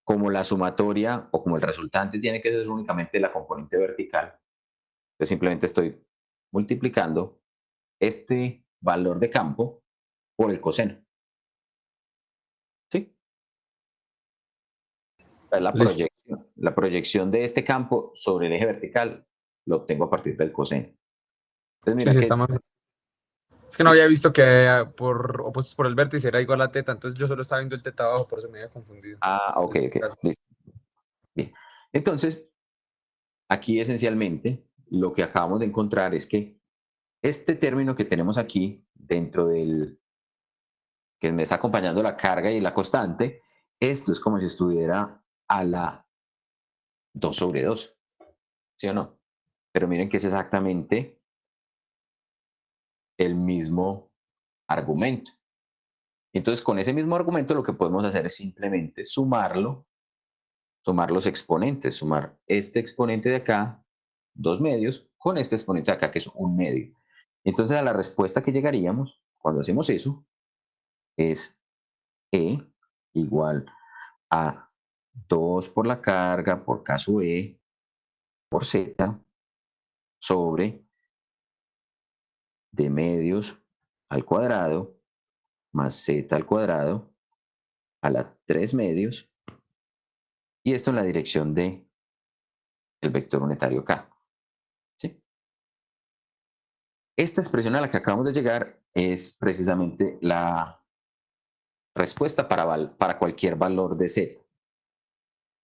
Speaker 1: como la sumatoria o como el resultante tiene que ser únicamente la componente vertical, yo simplemente estoy multiplicando este valor de campo por el coseno. ¿Sí?
Speaker 11: Listo.
Speaker 1: La proyección de este campo sobre el eje vertical lo obtengo a partir del coseno. Entonces, mira
Speaker 11: Sí,
Speaker 1: que
Speaker 11: estamos. Es que no había visto que por opuestos por el vértice era igual a teta, entonces yo solo estaba viendo el teta abajo, por eso me había confundido.
Speaker 1: ok, listo. Bien. Entonces, aquí esencialmente lo que acabamos de encontrar es que este término que tenemos aquí dentro del que me está acompañando la carga y la constante, esto es como si estuviera a la 2 sobre 2, ¿sí o no? Pero miren que es exactamente el mismo argumento. Entonces, con ese mismo argumento lo que podemos hacer es simplemente sumar los exponentes, sumar este exponente de acá, 2 medios, con este exponente de acá, que es 1 medio. Entonces, a la respuesta que llegaríamos cuando hacemos eso es E igual a 2 por la carga por K sub E por Z sobre D medios al cuadrado más Z al cuadrado a la 3 medios, y esto en la dirección de el vector unitario K. ¿Sí? Esta expresión a la que acabamos de llegar es precisamente la respuesta para cualquier valor de Z.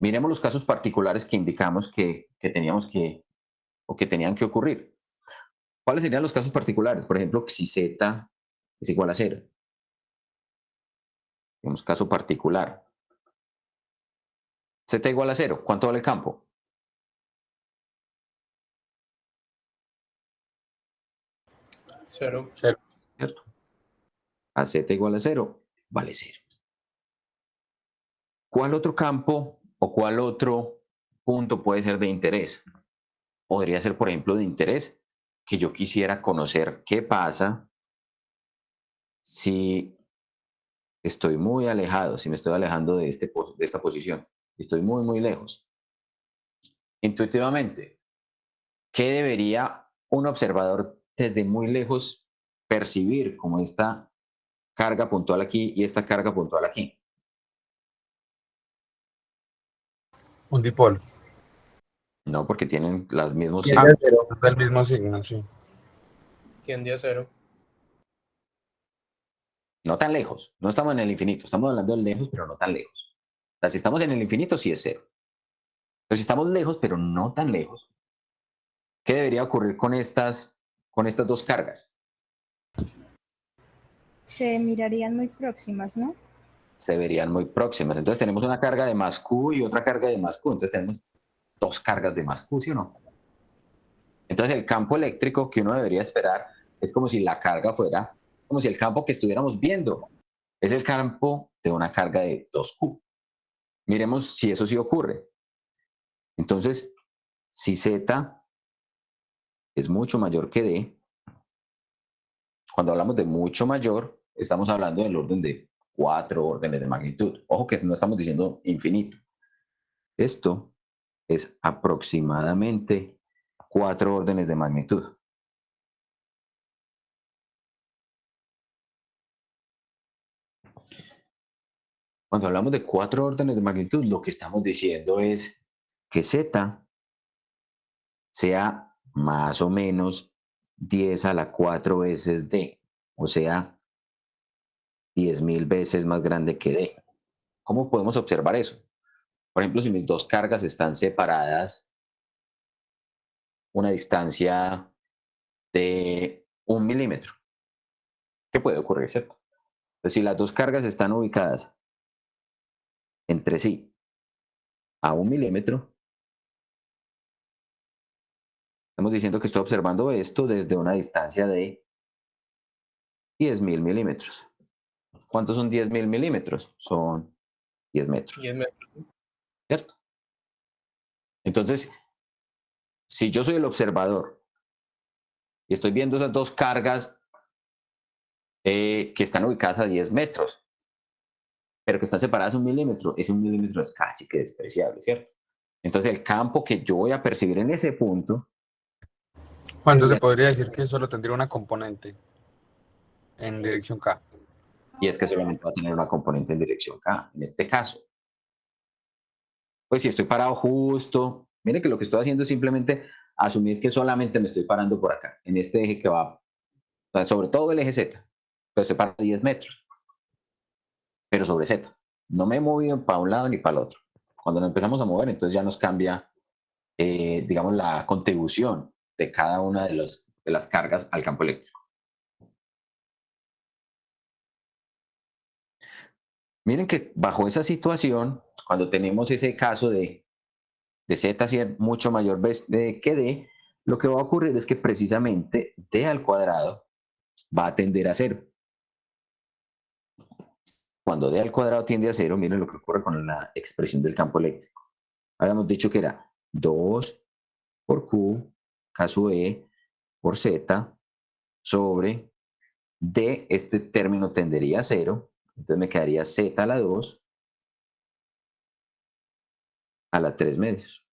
Speaker 1: Miremos los casos particulares que indicamos que teníamos que, o que tenían que ocurrir. ¿Cuáles serían los casos particulares? Por ejemplo, si Z es igual a 0. Tenemos caso particular. Z igual a 0. ¿Cuánto vale el campo?
Speaker 6: 0.
Speaker 11: Cero.
Speaker 1: ¿Cierto? A Z igual a 0, vale 0. ¿Cuál otro campo o cuál otro punto puede ser de interés? Podría ser, por ejemplo, de interés que yo quisiera conocer qué pasa si estoy muy alejado, si me estoy alejando de esta posición, estoy muy, muy lejos. Intuitivamente, ¿qué debería un observador desde muy lejos percibir como esta carga puntual aquí y esta carga puntual aquí?
Speaker 11: Un dipolo.
Speaker 1: No, porque tienen los mismos
Speaker 6: Tiende a
Speaker 1: signos.
Speaker 6: cero.
Speaker 11: Es del mismo signo, sí.
Speaker 6: Tiende a cero.
Speaker 1: No tan lejos. No estamos en el infinito. Estamos hablando de lejos, pero no tan lejos. O sea, si estamos en el infinito, sí es cero. Pero si estamos lejos, pero no tan lejos, ¿qué debería ocurrir con estas dos cargas?
Speaker 8: Se mirarían muy próximas, ¿no?
Speaker 1: Se verían muy próximas. Entonces tenemos una carga de más Q y otra carga de más Q. Entonces tenemos dos cargas de más Q, ¿sí o no? Entonces el campo eléctrico que uno debería esperar es como si la carga fuera, es como si el campo que estuviéramos viendo es el campo de una carga de 2Q. Miremos si eso sí ocurre. Entonces, si Z es mucho mayor que D, cuando hablamos de mucho mayor, estamos hablando del orden de 4 órdenes de magnitud. Ojo que no estamos diciendo infinito. Esto es aproximadamente 4 órdenes de magnitud. Cuando hablamos de 4 órdenes de magnitud, lo que estamos diciendo es que Z sea más o menos 10 a la 4 veces D, o sea, 10.000 veces más grande que D. ¿Cómo podemos observar eso? Por ejemplo, si mis dos cargas están separadas una distancia de 1 milímetro, ¿qué puede ocurrir, cierto? Entonces, si las dos cargas están ubicadas entre sí a 1 milímetro, estamos diciendo que estoy observando esto desde una distancia de 10.000 milímetros. ¿Cuántos son 10.000 milímetros? Son 10 metros.
Speaker 6: 10 metros.
Speaker 1: ¿Cierto? Entonces, si yo soy el observador y estoy viendo esas dos cargas que están ubicadas a 10 metros, pero que están separadas 1 milímetro, ese 1 milímetro es casi que despreciable, ¿cierto? Entonces, el campo que yo voy a percibir en ese punto...
Speaker 11: ¿Cuánto se podría decir que solo tendría una componente en dirección K?
Speaker 1: Y es que solamente va a tener una componente en dirección K. En este caso, pues si estoy parado justo, mire que lo que estoy haciendo es simplemente asumir que solamente me estoy parando por acá, en este eje que va, sobre todo el eje Z, pero se para 10 metros, pero sobre Z. No me he movido para un lado ni para el otro. Cuando nos empezamos a mover, entonces ya nos cambia, digamos, la contribución de cada una de las cargas al campo eléctrico. Miren que bajo esa situación, cuando tenemos ese caso de Z ser mucho mayor que D, lo que va a ocurrir es que precisamente D al cuadrado va a tender a cero. Cuando D al cuadrado tiende a cero, miren lo que ocurre con la expresión del campo eléctrico. Habíamos dicho que era 2 por Q, K sub E, por Z, sobre D, este término tendería a cero, entonces me quedaría Z a la 2 a la 3 medios.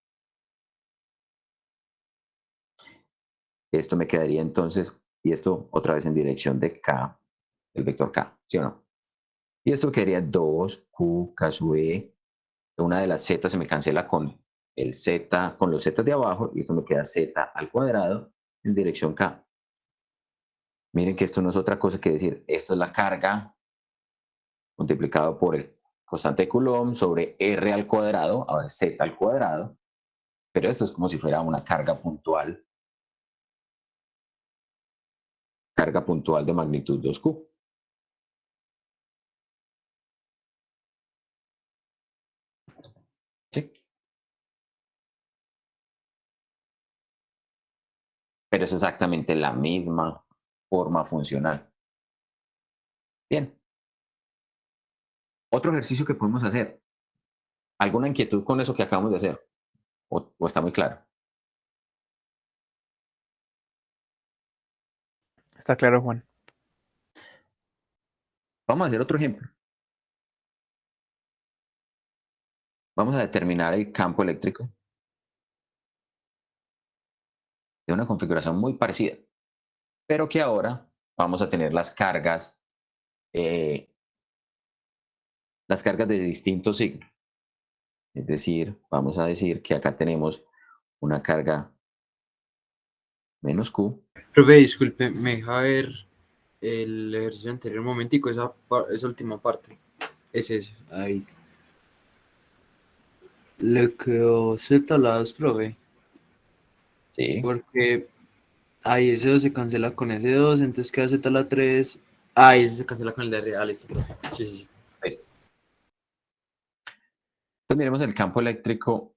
Speaker 1: Esto me quedaría entonces, y esto otra vez en dirección de K, el vector K, ¿sí o no? Y esto quedaría 2Q, K sub E. Una de las Z se me cancela con el Z, con los Z de abajo, y esto me queda Z al cuadrado en dirección K. Miren que esto no es otra cosa que decir, esto es la carga multiplicado por el constante de Coulomb sobre R al cuadrado, ahora es Z al cuadrado, pero esto es como si fuera una carga puntual de magnitud 2Q. ¿Sí? Pero es exactamente la misma forma funcional. Bien. Otro ejercicio que podemos hacer. ¿Alguna inquietud con eso que acabamos de hacer? ¿O está muy claro?
Speaker 3: Está claro, Juan.
Speaker 1: Vamos a hacer otro ejemplo. Vamos a determinar el campo eléctrico de una configuración muy parecida, pero que ahora vamos a tener eh, las cargas de distinto signo. Es decir, vamos a decir que acá tenemos una carga menos Q.
Speaker 5: Profe, disculpe, me deja ver el ejercicio anterior un momentico, esa última parte. Es eso, ahí. Le quedó Z a la 2, profe,
Speaker 1: Sí,
Speaker 5: porque ahí ese 2 se cancela con ese 2, entonces queda Z a la 3. Ah, ese se cancela con el de real, listo, profe. Sí, sí, sí.
Speaker 1: listo. Entonces miremos el campo eléctrico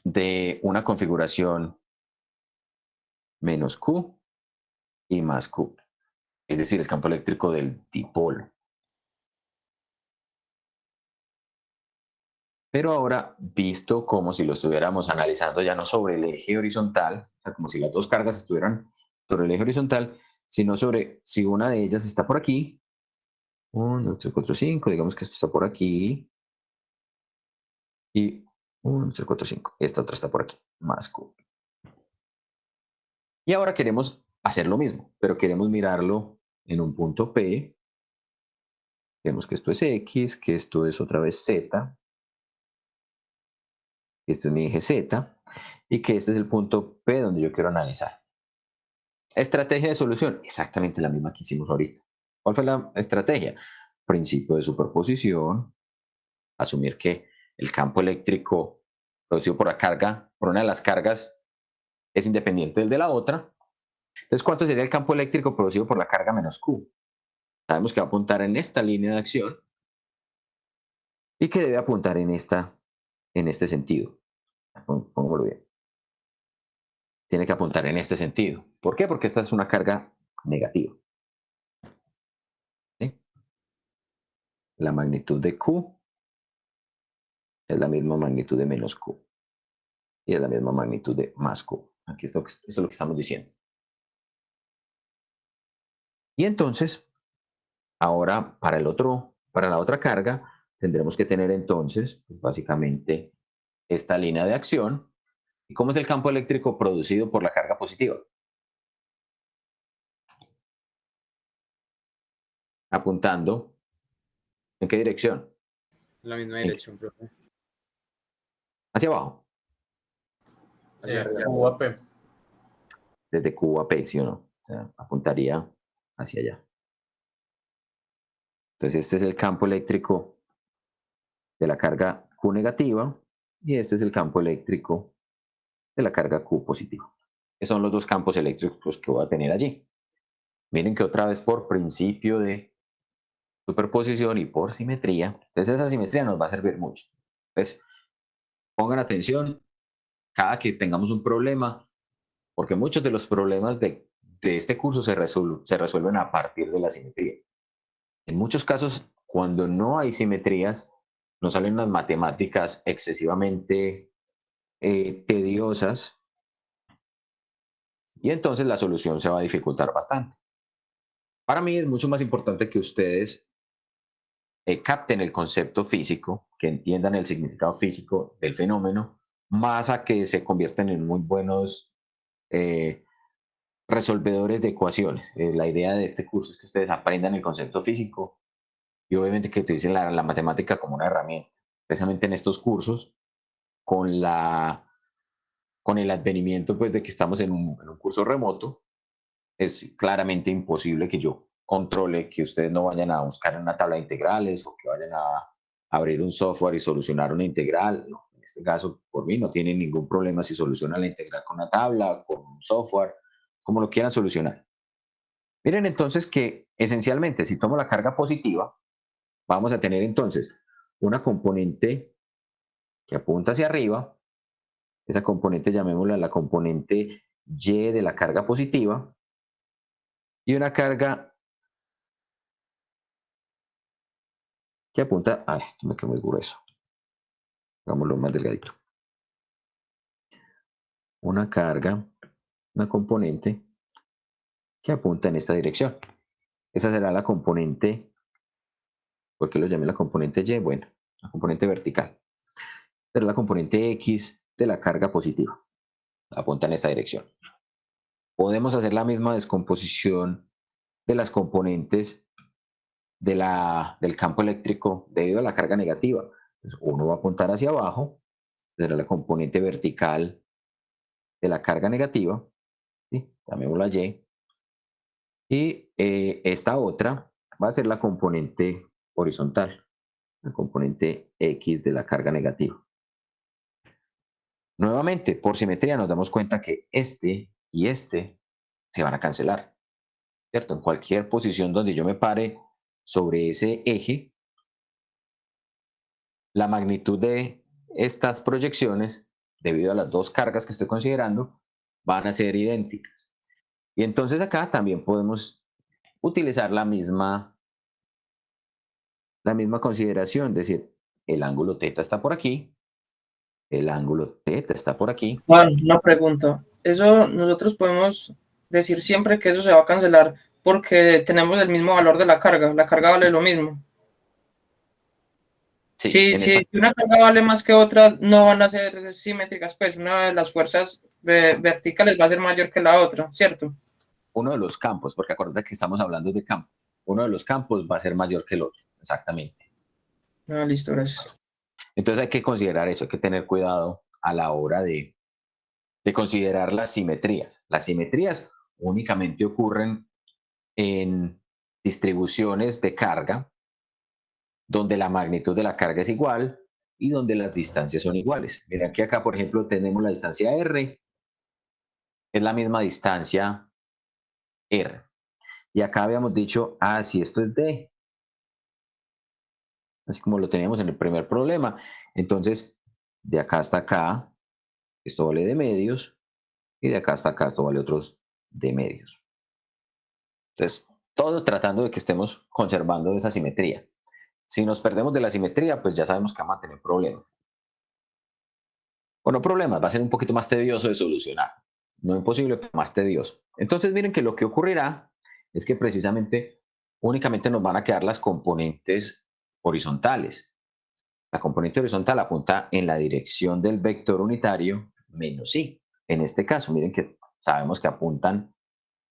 Speaker 1: de una configuración menos Q y más Q. Es decir, el campo eléctrico del dipolo. Pero ahora, visto como si lo estuviéramos analizando ya no sobre el eje horizontal, o sea, como si las dos cargas estuvieran sobre el eje horizontal, sino sobre si una de ellas está por aquí, 1, 2, 3, 4, 5, digamos que esto está por aquí, y 1, 2, 3, 4, 5, esta otra está por aquí, más Q. Y ahora queremos hacer lo mismo, pero queremos mirarlo en un punto P. Vemos que esto es X, que esto es otra vez Z, este es mi eje Z, y que este es el punto P donde yo quiero analizar. Estrategia de solución, exactamente la misma que hicimos ahorita. ¿Cuál fue la estrategia? Principio de superposición, asumir que el campo eléctrico producido por la carga, por una de las cargas, es independiente del de la otra. Entonces, ¿cuánto sería el campo eléctrico producido por la carga menos Q? Sabemos que va a apuntar en esta línea de acción y que debe apuntar en este sentido. Pongámoslo bien. Tiene que apuntar en este sentido. ¿Por qué? Porque esta es una carga negativa. ¿Sí? La magnitud de Q es la misma magnitud de menos Q. Y es la misma magnitud de más Q. Aquí esto es lo que estamos diciendo. Y entonces, ahora para la otra carga, tendremos que tener entonces, pues, básicamente, esta línea de acción. ¿Y cómo es el campo eléctrico producido por la carga positiva? Apuntando, ¿en qué dirección?
Speaker 5: En la misma
Speaker 1: ¿En
Speaker 5: dirección, profe.
Speaker 1: Hacia abajo,
Speaker 5: Hacia arriba.
Speaker 6: Q a P.
Speaker 1: desde Q a P, ¿sí o no? O sea, apuntaría hacia allá. Entonces, este es el campo eléctrico de la carga Q negativa y este es el campo eléctrico de la carga Q positiva. Que son los dos campos eléctricos que voy a tener allí. Miren que otra vez por principio de superposición y por simetría, entonces esa simetría nos va a servir mucho. Entonces, pongan atención cada que tengamos un problema, porque muchos de los problemas de este curso se resuelven a partir de la simetría. En muchos casos, cuando no hay simetrías, nos salen unas matemáticas excesivamente tediosas y entonces la solución se va a dificultar bastante. Para mí es mucho más importante que ustedes capten el concepto físico, que entiendan el significado físico del fenómeno, más a que se conviertan en muy buenos eh, resolvedores de ecuaciones. La idea de este curso es que ustedes aprendan el concepto físico y obviamente que utilicen la matemática como una herramienta. Precisamente en estos cursos, con el advenimiento pues, de que estamos en un curso remoto, es claramente imposible que yo controle que ustedes no vayan a buscar en una tabla de integrales o que vayan a abrir un software y solucionar una integral. No, en este caso, por mí, no tienen ningún problema si solucionan la integral con una tabla, con un software, como lo quieran solucionar. Miren entonces que esencialmente, si tomo la carga positiva, vamos a tener entonces una componente que apunta hacia arriba. Esa componente llamémosla la componente Y de la carga positiva y una carga que apunta, ay, esto me quedó muy grueso, hagámoslo más delgadito. Una carga, una componente que apunta en esta dirección. Esa será la componente ¿Por qué lo llamé la componente Y? Bueno, la componente vertical. Pero la componente X de la carga positiva. Apunta en esta dirección. Podemos hacer la misma descomposición de las componentes del campo eléctrico debido a la carga negativa. Entonces, uno va a apuntar hacia abajo, será la componente vertical de la carga negativa, ¿sí? Llamémosla Y. Y esta otra va a ser la componente horizontal, la componente X de la carga negativa. Nuevamente, por simetría nos damos cuenta que este y este se van a cancelar, ¿cierto? En cualquier posición donde yo me pare sobre ese eje, la magnitud de estas proyecciones, debido a las dos cargas que estoy considerando, van a ser idénticas. Y entonces acá también podemos utilizar la misma consideración, es decir, el ángulo θ está por aquí, el ángulo θ está por aquí.
Speaker 12: Juan, una pregunta. Eso nosotros podemos decir siempre que eso se va a cancelar porque tenemos el mismo valor de la carga vale lo mismo.
Speaker 1: Sí,
Speaker 12: Si una carga vale más que otra, no van a ser simétricas, pues una de las fuerzas verticales va a ser mayor que la otra, ¿cierto?
Speaker 1: Uno de los campos, porque acuérdate que estamos hablando de campos, uno de los campos va a ser mayor que el otro, exactamente.
Speaker 12: Ah, listo, gracias.
Speaker 1: Entonces hay que considerar eso, hay que tener cuidado a la hora de considerar las simetrías. Las simetrías únicamente ocurren en distribuciones de carga donde la magnitud de la carga es igual y donde las distancias son iguales. Mira que acá, por ejemplo, tenemos la distancia R, es la misma distancia R. Y acá habíamos dicho, si esto es D, así como lo teníamos en el primer problema. Entonces, de acá hasta acá, esto vale D medios, y de acá hasta acá, esto vale otros D medios. Entonces, todo tratando de que estemos conservando esa simetría. Si nos perdemos de la simetría, pues ya sabemos que vamos a tener problemas. Bueno, problemas, va a ser un poquito más tedioso de solucionar. No imposible, pero más tedioso. Entonces, miren que lo que ocurrirá es que precisamente únicamente nos van a quedar las componentes horizontales. La componente horizontal apunta en la dirección del vector unitario menos i. En este caso, miren que sabemos que apuntan,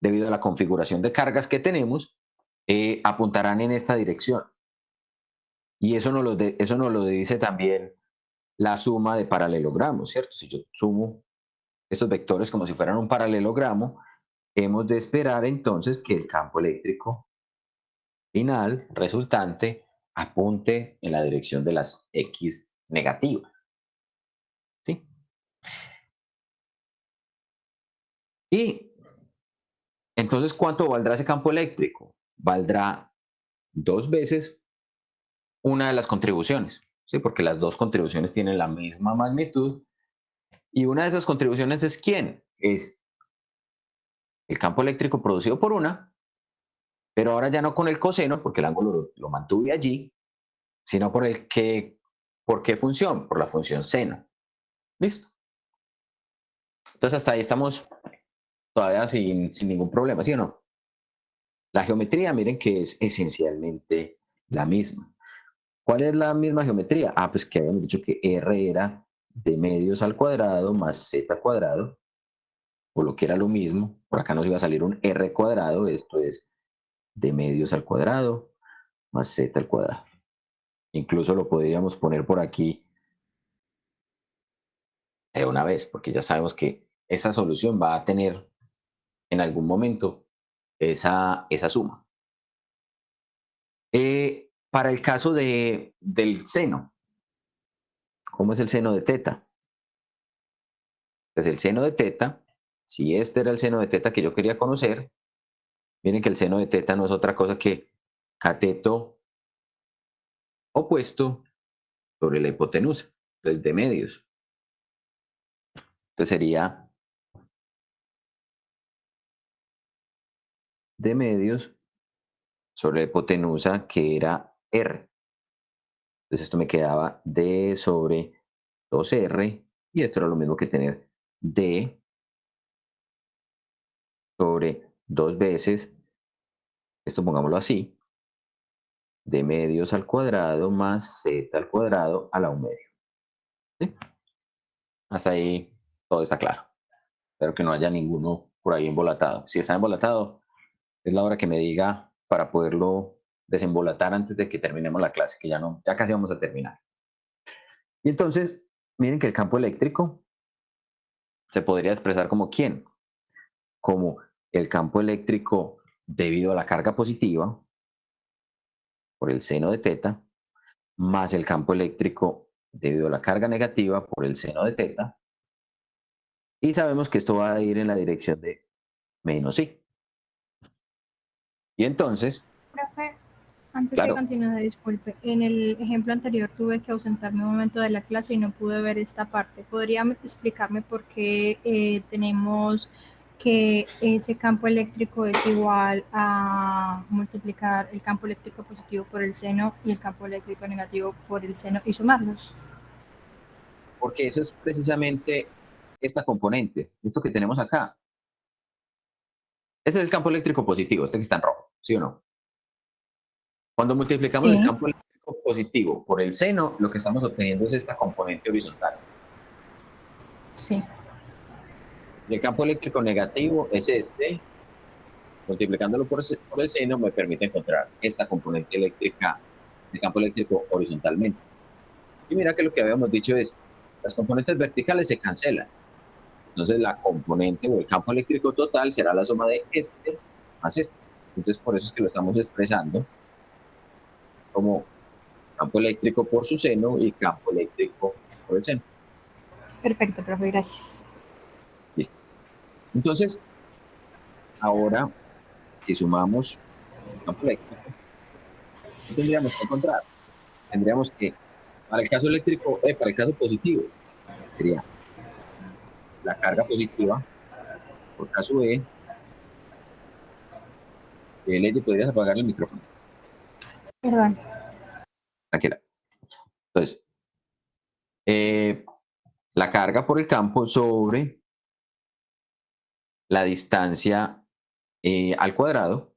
Speaker 1: debido a la configuración de cargas que tenemos, apuntarán en esta dirección. Y eso nos lo dice también la suma de paralelogramos, ¿cierto? Si yo sumo estos vectores como si fueran un paralelogramo, hemos de esperar entonces que el campo eléctrico final resultante apunte en la dirección de las X negativas. ¿Sí? Y entonces, ¿cuánto valdrá ese campo eléctrico? Valdrá 2 veces una de las contribuciones, ¿sí? Porque las dos contribuciones tienen la misma magnitud. Y una de esas contribuciones es ¿quién? Es el campo eléctrico producido por una, pero ahora ya no con el coseno, porque el ángulo lo mantuve allí, sino por ¿por qué función? Por la función seno. ¿Listo? Entonces hasta ahí estamos todavía sin ningún problema, ¿sí o no? La geometría, miren que es esencialmente la misma. ¿Cuál es la misma geometría? Pues que habíamos dicho que R era d medios al cuadrado más z cuadrado, o lo que era lo mismo. Por acá nos iba a salir un R cuadrado, esto es d medios al cuadrado más z al cuadrado. Incluso lo podríamos poner por aquí de una vez, porque ya sabemos que esa solución va a tener en algún momento esa suma. Para el caso del seno, ¿cómo es el seno de θ? Pues el seno de θ, si este era el seno de θ que yo quería conocer, miren que el seno de θ no es otra cosa que cateto opuesto sobre la hipotenusa, entonces de medios. Entonces sería de medios sobre la hipotenusa que era R. Entonces esto me quedaba D sobre 2R y esto era lo mismo que tener D sobre 2 veces, esto pongámoslo así, D medios al cuadrado más Z al cuadrado a la 1 medio. ¿Sí? Hasta ahí todo está claro. Espero que no haya ninguno por ahí embolatado. Si está embolatado, es la hora que me diga para poderlo desembolatar antes de que terminemos la clase, que ya casi vamos a terminar. Y entonces, miren que el campo eléctrico se podría expresar como ¿quién? Como el campo eléctrico debido a la carga positiva por el seno de teta, más el campo eléctrico debido a la carga negativa por el seno de teta. Y sabemos que esto va a ir en la dirección de menos I. Y entonces,
Speaker 8: Profe, antes de
Speaker 1: claro,
Speaker 8: continuar, disculpe, en el ejemplo anterior tuve que ausentarme un momento de la clase y no pude ver esta parte. ¿Podría explicarme por qué tenemos que ese campo eléctrico es igual a multiplicar el campo eléctrico positivo por el seno y el campo eléctrico negativo por el seno y sumarlos?
Speaker 1: porque eso es precisamente esta componente, esto que tenemos acá. Ese es el campo eléctrico positivo, este que está en rojo, ¿sí o no? Cuando multiplicamos el
Speaker 8: Sí.
Speaker 1: campo eléctrico positivo por el seno, lo que estamos obteniendo es esta componente horizontal.
Speaker 8: Sí.
Speaker 1: Y el campo eléctrico negativo es este. Multiplicándolo por el seno me permite encontrar esta componente eléctrica de campo eléctrico horizontalmente. Y mira que lo que habíamos dicho es, las componentes verticales se cancelan. Entonces la componente o el campo eléctrico total será la suma de este más este. Entonces por eso es que lo estamos expresando como campo eléctrico por su seno y campo eléctrico por el seno.
Speaker 8: Perfecto, profe, gracias.
Speaker 1: Listo. Entonces, ahora, si sumamos el campo eléctrico, ¿qué tendríamos que encontrar? Tendríamos que, para el caso eléctrico, para el caso positivo, sería la carga positiva por caso E. Lady, ¿podrías apagar el micrófono?
Speaker 8: Perdón.
Speaker 1: Tranquila. Entonces, la carga por el campo sobre la distancia al cuadrado.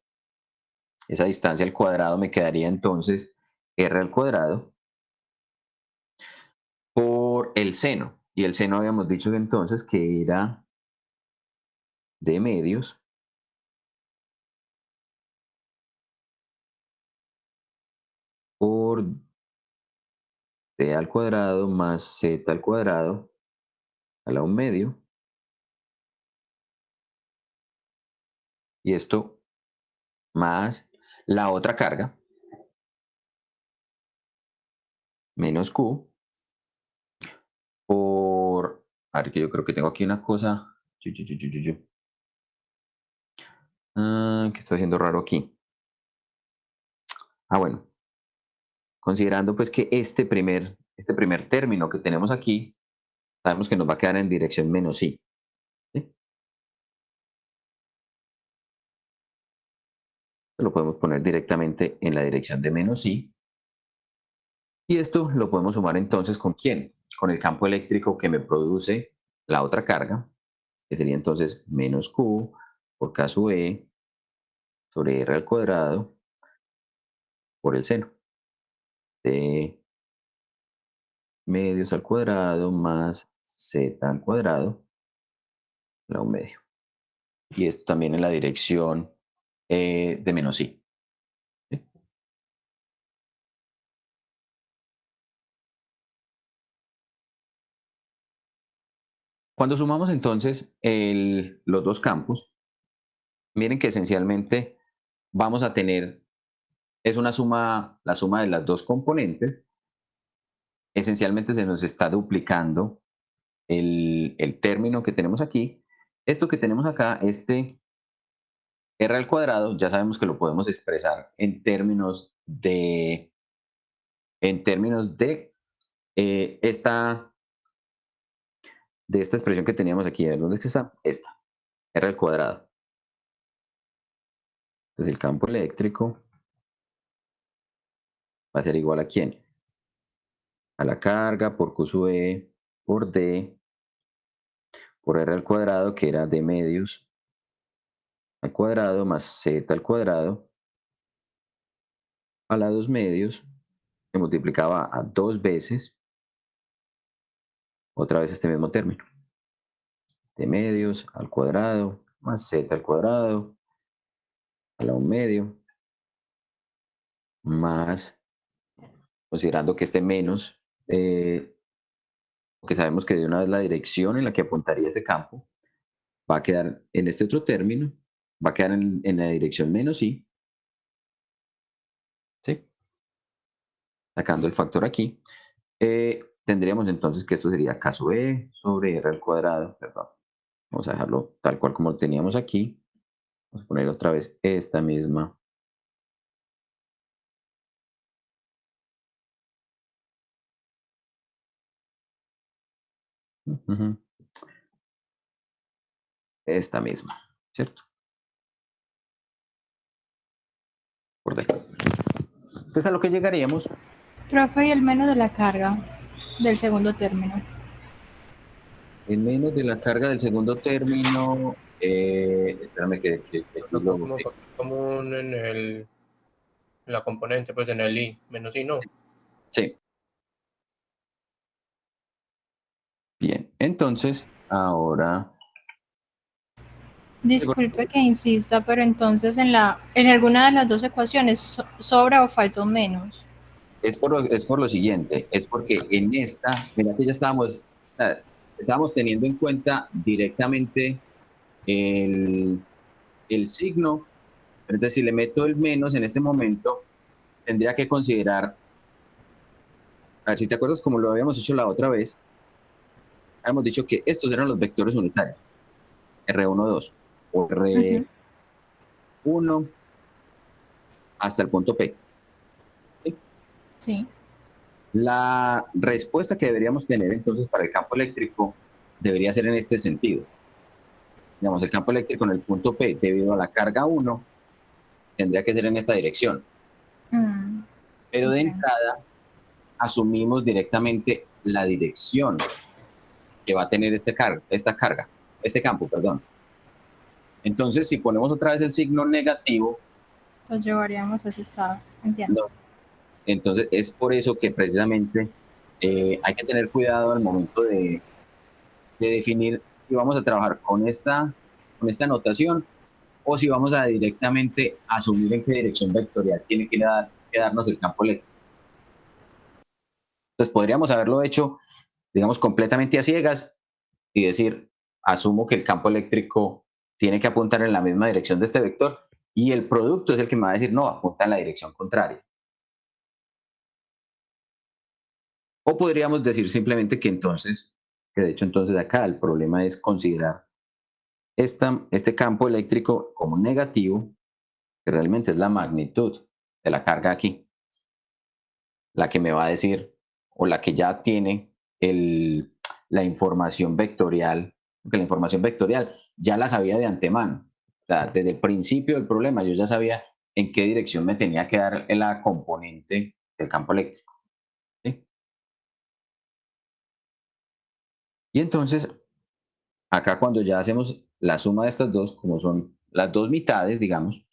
Speaker 1: Esa distancia al cuadrado me quedaría entonces R al cuadrado por el seno. Y el seno habíamos dicho entonces que era D medios por D al cuadrado más Z al cuadrado a la 1 medio. Y esto más la otra carga, menos Q, por... A ver, que yo creo que tengo aquí una cosa... ¿Qué estoy haciendo raro aquí? Ah, bueno. Considerando pues que este primer término que tenemos aquí, sabemos que nos va a quedar en dirección menos I. ¿Sí? Lo podemos poner directamente en la dirección de menos I. Y esto lo podemos sumar entonces ¿con quién? Con el campo eléctrico que me produce la otra carga, que sería entonces menos Q por K sub E sobre R al cuadrado por el seno de medios al cuadrado más Z al cuadrado, la 1 medio. Y esto también en la dirección de menos I. ¿Sí? Cuando sumamos entonces los dos campos, miren que esencialmente vamos a tener, es una suma, la suma de las dos componentes. Esencialmente se nos está duplicando el término que tenemos aquí. Esto que tenemos acá, este R al cuadrado, ya sabemos que lo podemos expresar en términos de esta expresión que teníamos aquí. ¿Dónde es que está? Esta, R al cuadrado. Entonces el campo eléctrico va a ser igual ¿a quién? A la carga por Q sub E por D por R al cuadrado, que era D medios al cuadrado más Z al cuadrado a la 2 medios, que multiplicaba a 2 veces, otra vez este mismo término, de medios al cuadrado, más z al cuadrado, a la 1 medio, más, considerando que este menos, que sabemos que de una vez la dirección en la que apuntaría ese campo, va a quedar en este otro término, va a quedar en la dirección menos i, ¿sí? Sacando el factor aquí, tendríamos entonces que esto sería k sub e sobre r al cuadrado, perdón, vamos a dejarlo tal cual como lo teníamos aquí, vamos a poner otra vez esta misma esta misma, ¿cierto? Por D. Entonces a lo que llegaríamos,
Speaker 8: Profe, y el menos de la carga del segundo término.
Speaker 1: en menos de la carga del segundo término, espérame que aquí
Speaker 6: Colocó como factor común en la componente, pues en el i, menos i no.
Speaker 1: Sí. Bien, entonces, ahora,
Speaker 8: Disculpe que insista, pero entonces en alguna de las dos ecuaciones sobra o falta un menos.
Speaker 1: es por lo siguiente, es porque en esta, mira que ya estábamos, o sea, estábamos teniendo en cuenta directamente el signo, pero entonces si le meto el menos en este momento, tendría que considerar, a ver si te acuerdas como lo habíamos hecho la otra vez, habíamos dicho que estos eran los vectores unitarios, R1, 2, o R1 hasta el punto P. ¿Sí?
Speaker 8: Sí.
Speaker 1: La respuesta que deberíamos tener entonces para el campo eléctrico debería ser en este sentido. Digamos, el campo eléctrico en el punto P, debido a la carga 1, tendría que ser en esta dirección. Pero de entrada, asumimos directamente la dirección que va a tener este campo, perdón. Entonces, si ponemos otra vez el signo negativo,
Speaker 8: Los llevaríamos a ese estado, entiendo.
Speaker 1: no. Entonces, es por eso que precisamente hay que tener cuidado al momento de definir si vamos a trabajar con esta notación o si vamos a directamente asumir en qué dirección vectorial tiene que darnos el campo eléctrico. Entonces, podríamos haberlo hecho, digamos, completamente a ciegas y decir, asumo que el campo eléctrico tiene que apuntar en la misma dirección de este vector y el producto es el que me va a decir, no, apunta en la dirección contraria. O podríamos decir simplemente que entonces, que de hecho entonces acá el problema es considerar este campo eléctrico como negativo, que realmente es la magnitud de la carga aquí, la que me va a decir, o la que ya tiene la información vectorial, porque la información vectorial ya la sabía de antemano. O sea, desde el principio del problema yo ya sabía en qué dirección me tenía que dar la componente del campo eléctrico. ¿Sí? Y entonces, acá cuando ya hacemos la suma de estas dos, como son las dos mitades, digamos,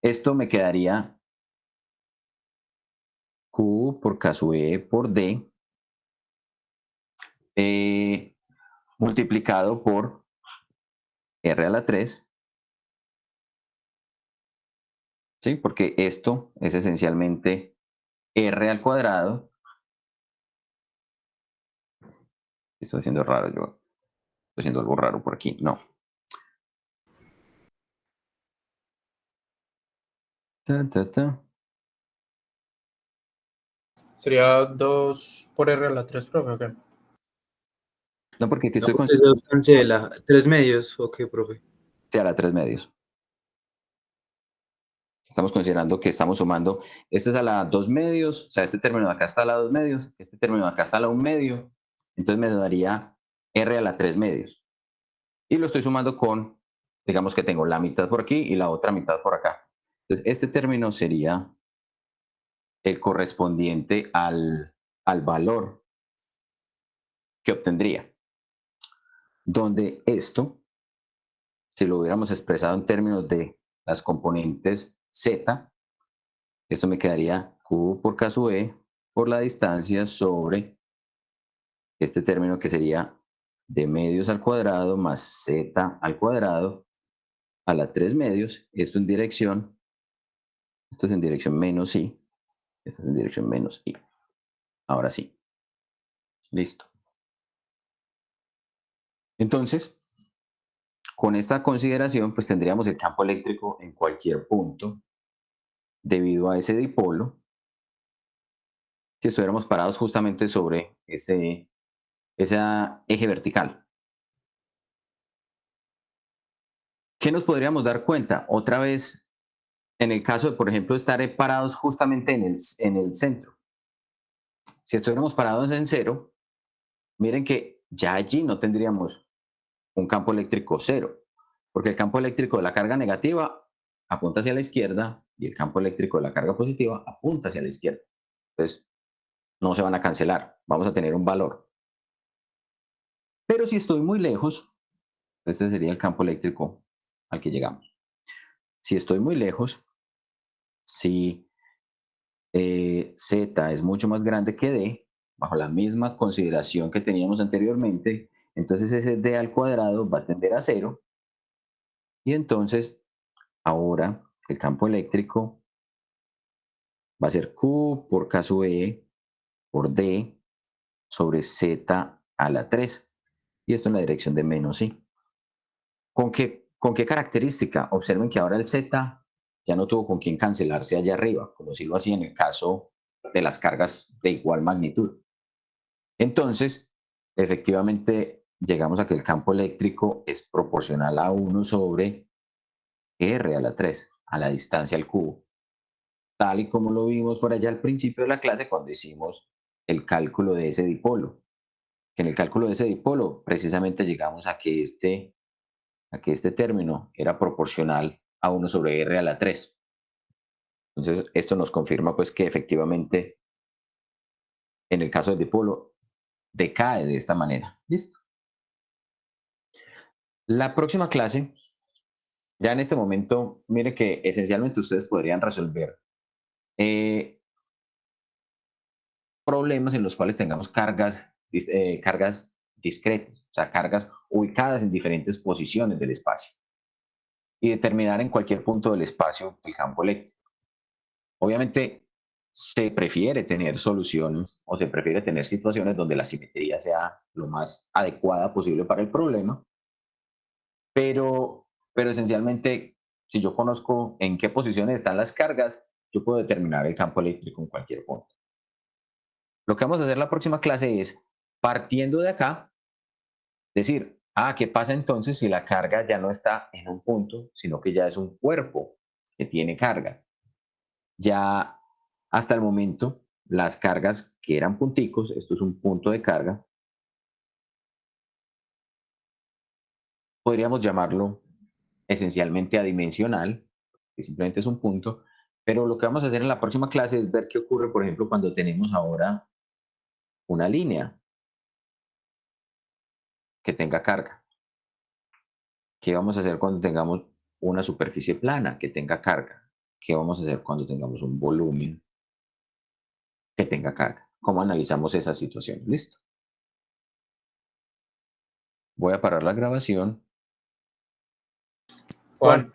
Speaker 1: esto me quedaría Q por K sub E por D multiplicado por R a la 3. ¿Sí? Porque esto es esencialmente R al cuadrado. Estoy haciendo raro yo. Estoy haciendo algo raro por aquí. No.
Speaker 6: Sería 2 por R a la 3, profe, ¿o qué?
Speaker 1: No, porque aquí
Speaker 5: No,
Speaker 1: estoy
Speaker 5: porque se los cancela. 3 medios, ok, profe.
Speaker 1: Sí, a la 3 medios. Estamos considerando que estamos sumando, este es a la 2 medios, o sea, este término de acá está a la 2 medios, este término de acá está a la 1 medio, entonces me daría R a la 3 medios. Y lo estoy sumando con, digamos que tengo la mitad por aquí y la otra mitad por acá. Entonces, este término sería el correspondiente al valor que obtendría. Donde esto, si lo hubiéramos expresado en términos de las componentes Z, Esto me quedaría Q por K sub E por la distancia sobre este término que sería de medios al cuadrado más Z al cuadrado a la 3 medios. Esto es en dirección menos I. Esto es en dirección menos I. Ahora sí. Listo. Entonces, con esta consideración, pues tendríamos el campo eléctrico en cualquier punto debido a ese dipolo. Si estuviéramos parados justamente sobre ese eje vertical. ¿Qué nos podríamos dar cuenta? Otra vez, en el caso de, por ejemplo, estar parados justamente en el centro. Si estuviéramos parados en cero, miren que ya allí no tendríamos un campo eléctrico cero, porque el campo eléctrico de la carga negativa apunta hacia la izquierda y el campo eléctrico de la carga positiva apunta hacia la izquierda. Entonces, no se van a cancelar, vamos a tener un valor. Pero si estoy muy lejos, este sería el campo eléctrico al que llegamos. Si estoy muy lejos, si Z es mucho más grande que D, bajo la misma consideración que teníamos anteriormente, entonces ese D al cuadrado va a tender a 0. Y entonces, ahora el campo eléctrico va a ser Q por K sub E por D sobre Z a la 3. Y esto en la dirección de menos I. ¿Con qué característica? Observen que ahora el Z ya no tuvo con quién cancelarse allá arriba, como si lo hacía en el caso de las cargas de igual magnitud. Entonces, efectivamente, llegamos a que el campo eléctrico es proporcional a 1 sobre R a la 3, a la distancia al cubo. Tal y como lo vimos por allá al principio de la clase cuando hicimos el cálculo de ese dipolo. Que en el cálculo de ese dipolo, precisamente llegamos a que este término era proporcional a 1 sobre R a la 3. Entonces, esto nos confirma pues que efectivamente, en el caso del dipolo, decae de esta manera. ¿Listo? La próxima clase, ya en este momento, mire que esencialmente ustedes podrían resolver problemas en los cuales tengamos cargas discretas, o sea, cargas ubicadas en diferentes posiciones del espacio y determinar en cualquier punto del espacio el campo eléctrico. Obviamente, se prefiere tener soluciones o se prefiere tener situaciones donde la simetría sea lo más adecuada posible para el problema, pero esencialmente, si yo conozco en qué posiciones están las cargas, yo puedo determinar el campo eléctrico en cualquier punto. Lo que vamos a hacer en la próxima clase es, partiendo de acá, decir, ¿qué pasa entonces si la carga ya no está en un punto, sino que ya es un cuerpo que tiene carga? Ya hasta el momento, las cargas que eran punticos, esto es un punto de carga, podríamos llamarlo esencialmente adimensional, que simplemente es un punto, pero lo que vamos a hacer en la próxima clase es ver qué ocurre, por ejemplo, cuando tenemos ahora una línea que tenga carga. ¿Qué vamos a hacer cuando tengamos una superficie plana que tenga carga? ¿Qué vamos a hacer cuando tengamos un volumen que tenga carga? ¿Cómo analizamos esa situación? ¿Listo? Voy a parar la grabación.
Speaker 6: Juan.